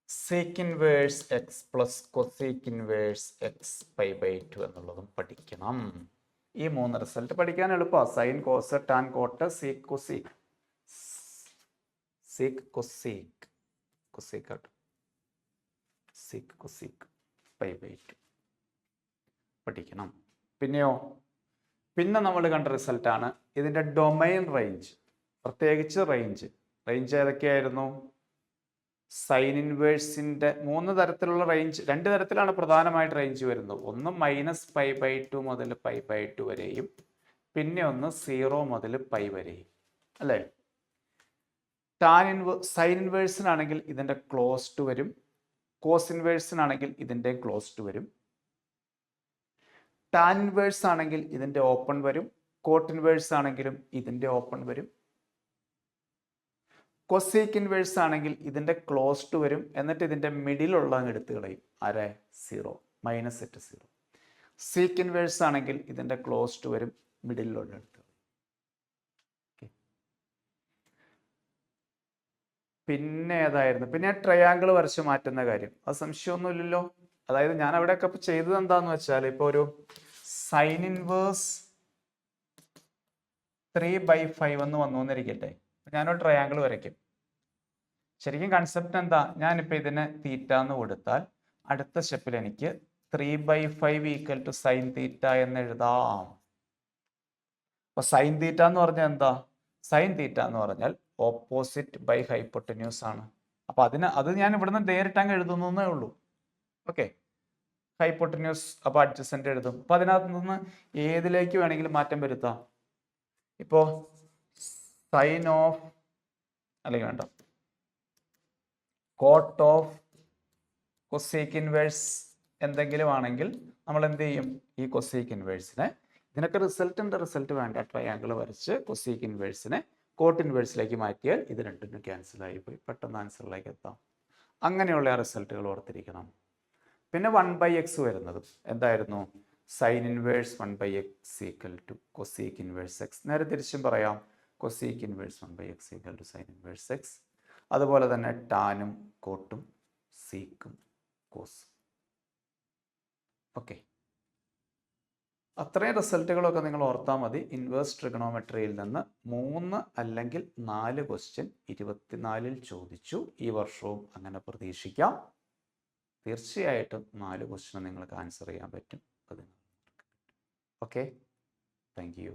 Sec inverse X plus cosec inverse X π/2 എന്നുള്ളതും പഠിക്കണം. ഈ 3 റിസൾട്ട് പഠിക്കാൻ എളുപ്പമാണ്. Sine, cos, tan, cot, sec, cosec. Sec, cosec, cosec ആട്ടോ. സീക്ക്, കൊസീക്ക് π/2 പഠിക്കണം. പിന്നെയോ, പിന്നെ നമ്മൾ കണ്ട റിസൾട്ടാണ് ഇതിൻ്റെ ഡൊമൈൻ റേഞ്ച്. പ്രത്യേകിച്ച് റേഞ്ച് ഏതൊക്കെയായിരുന്നു? സൈൻ ഇൻവേഴ്സിൻ്റെ 3 തരത്തിലുള്ള റേഞ്ച്, 2 തരത്തിലാണ് പ്രധാനമായിട്ട് റേഞ്ച് വരുന്നത്. ഒന്ന് -π/2 മുതൽ π/2 വരെയും, പിന്നെ ഒന്ന് 0 മുതൽ π വരെയും, അല്ലേ? സൈൻ ഇൻവേഴ്സിനാണെങ്കിൽ ഇതിൻ്റെ ക്ലോസ്ഡ് വരും. കോസ് ഇൻവേഴ്സിനാണെങ്കിൽ ഇതിൻ്റെ ക്ലോസ്ഡ് വരും. ടാൻ ഇൻവേഴ്സ് ആണെങ്കിൽ ഇതിൻ്റെ ഓപ്പൺ വരും. കോട്ട് ഇൻവേഴ്സ് ആണെങ്കിലും ഇതിൻ്റെ ഓപ്പൺ വരും. കൊസീക്ക് ഇൻവേഴ്സ് ആണെങ്കിൽ ഇതിൻ്റെ ക്ലോസ്ഡ് വരും. എന്നിട്ട് ഇതിൻ്റെ മിഡിലുള്ള എടുത്ത് കളയും. ആരെ? 0, -0. സീക്ക് ഇൻവേഴ്സ് ആണെങ്കിൽ ഇതിൻ്റെ ക്ലോസ്ഡ് വരും, മിഡിലുള്ള എടുത്ത് കളയും. പിന്നെ ഏതായിരുന്നു? പിന്നെ ട്രയാങ്കിൾ വരച്ച് മാറ്റുന്ന കാര്യം. അത് സംശയമൊന്നുമില്ലല്ലോ. അതായത് ഞാൻ അവിടെയൊക്കെ ചെയ്തത് എന്താന്ന് വെച്ചാൽ, ഇപ്പോൾ ഒരു സൈൻ ഇൻവേഴ്സ് 3/5 എന്ന് വന്നു എന്നിരിക്കട്ടെ. ഞാനൊരു ട്രയാങ്കിൾ വരയ്ക്കും. ശരിക്കും കൺസെപ്റ്റ് എന്താ? ഞാനിപ്പോൾ ഇതിന് തീറ്റ എന്ന് കൊടുത്താൽ അടുത്ത സ്റ്റെപ്പിൽ എനിക്ക് 3/5 ഈക്വൽ ടു സൈൻ തീറ്റ എന്ന് എഴുതാം. അപ്പൊ സൈൻ തീറ്റ എന്ന് പറഞ്ഞാൽ എന്താ? സൈൻ തീറ്റ എന്ന് പറഞ്ഞാൽ ഓപ്പോസിറ്റ് ബൈ ഹൈപ്പോട്ടന്യൂസ് ആണ്. അപ്പൊ അത് ഞാൻ ഇവിടുന്ന് നേരിട്ട് അങ്ങ് എഴുതുന്നേ ഉള്ളൂ. ഓക്കെ, ഹൈപ്പോട്ടന്യൂസ് അപ്പൊ അഡ്ജസന്റ് എഴുതും. അപ്പൊ അതിനകത്ത് നിന്ന് ഏതിലേക്ക് വേണമെങ്കിലും മാറ്റം വരുത്താം. ഇപ്പോ സൈൻ ഓഫ്, അല്ലെങ്കിൽ വേണ്ട, കോട്ട് ഓഫ് കൊസീക്ക് ഇൻവേഴ്സ് എന്തെങ്കിലും ആണെങ്കിൽ നമ്മൾ എന്ത് ചെയ്യും? ഈ കൊസീക്ക് ഇൻവേഴ്സിനെ, ഇതിനൊക്കെ റിസൾട്ട് വേണ്ട, ട്രയാങ്കിൾ വരച്ച് കൊസീക്ക് ഇൻവേഴ്സിനെ കോട്ട് ഇൻവേഴ്സിലേക്ക് മാറ്റിയാൽ ഇത് രണ്ടും ക്യാൻസൽ ആയി പോയി, പെട്ടെന്ന് ആൻസറിലേക്ക് എത്താം. അങ്ങനെയുള്ള റിസൾട്ടുകൾ ഓർത്തിരിക്കണം. പിന്നെ 1/x വരുന്നതും എന്തായിരുന്നു? Sine inverse 1/x equal to cosec inverse x. നേരെ തിരിച്ചും പറയാം, cosec inverse 1/x equal to sine inverse x. അതുപോലെ തന്നെ ടാനും കോട്ടും സീക്കും കോസും. ഓക്കെ, അത്രയും റിസൾട്ടുകളൊക്കെ നിങ്ങൾ ഓർത്താൽ മതി. ഇൻവേഴ്സ് ട്രിഗണോമെട്രിയിൽ നിന്ന് 3 അല്ലെങ്കിൽ 4 ക്വസ്റ്റ്യൻ 24 ചോദിച്ചു. ഈ വർഷവും അങ്ങനെ പ്രതീക്ഷിക്കാം. തീർച്ചയായിട്ടും 4 ക്വസ്റ്റ്യൻ നിങ്ങൾക്ക് ആൻസർ ചെയ്യാൻ പറ്റും. Okay, thank you.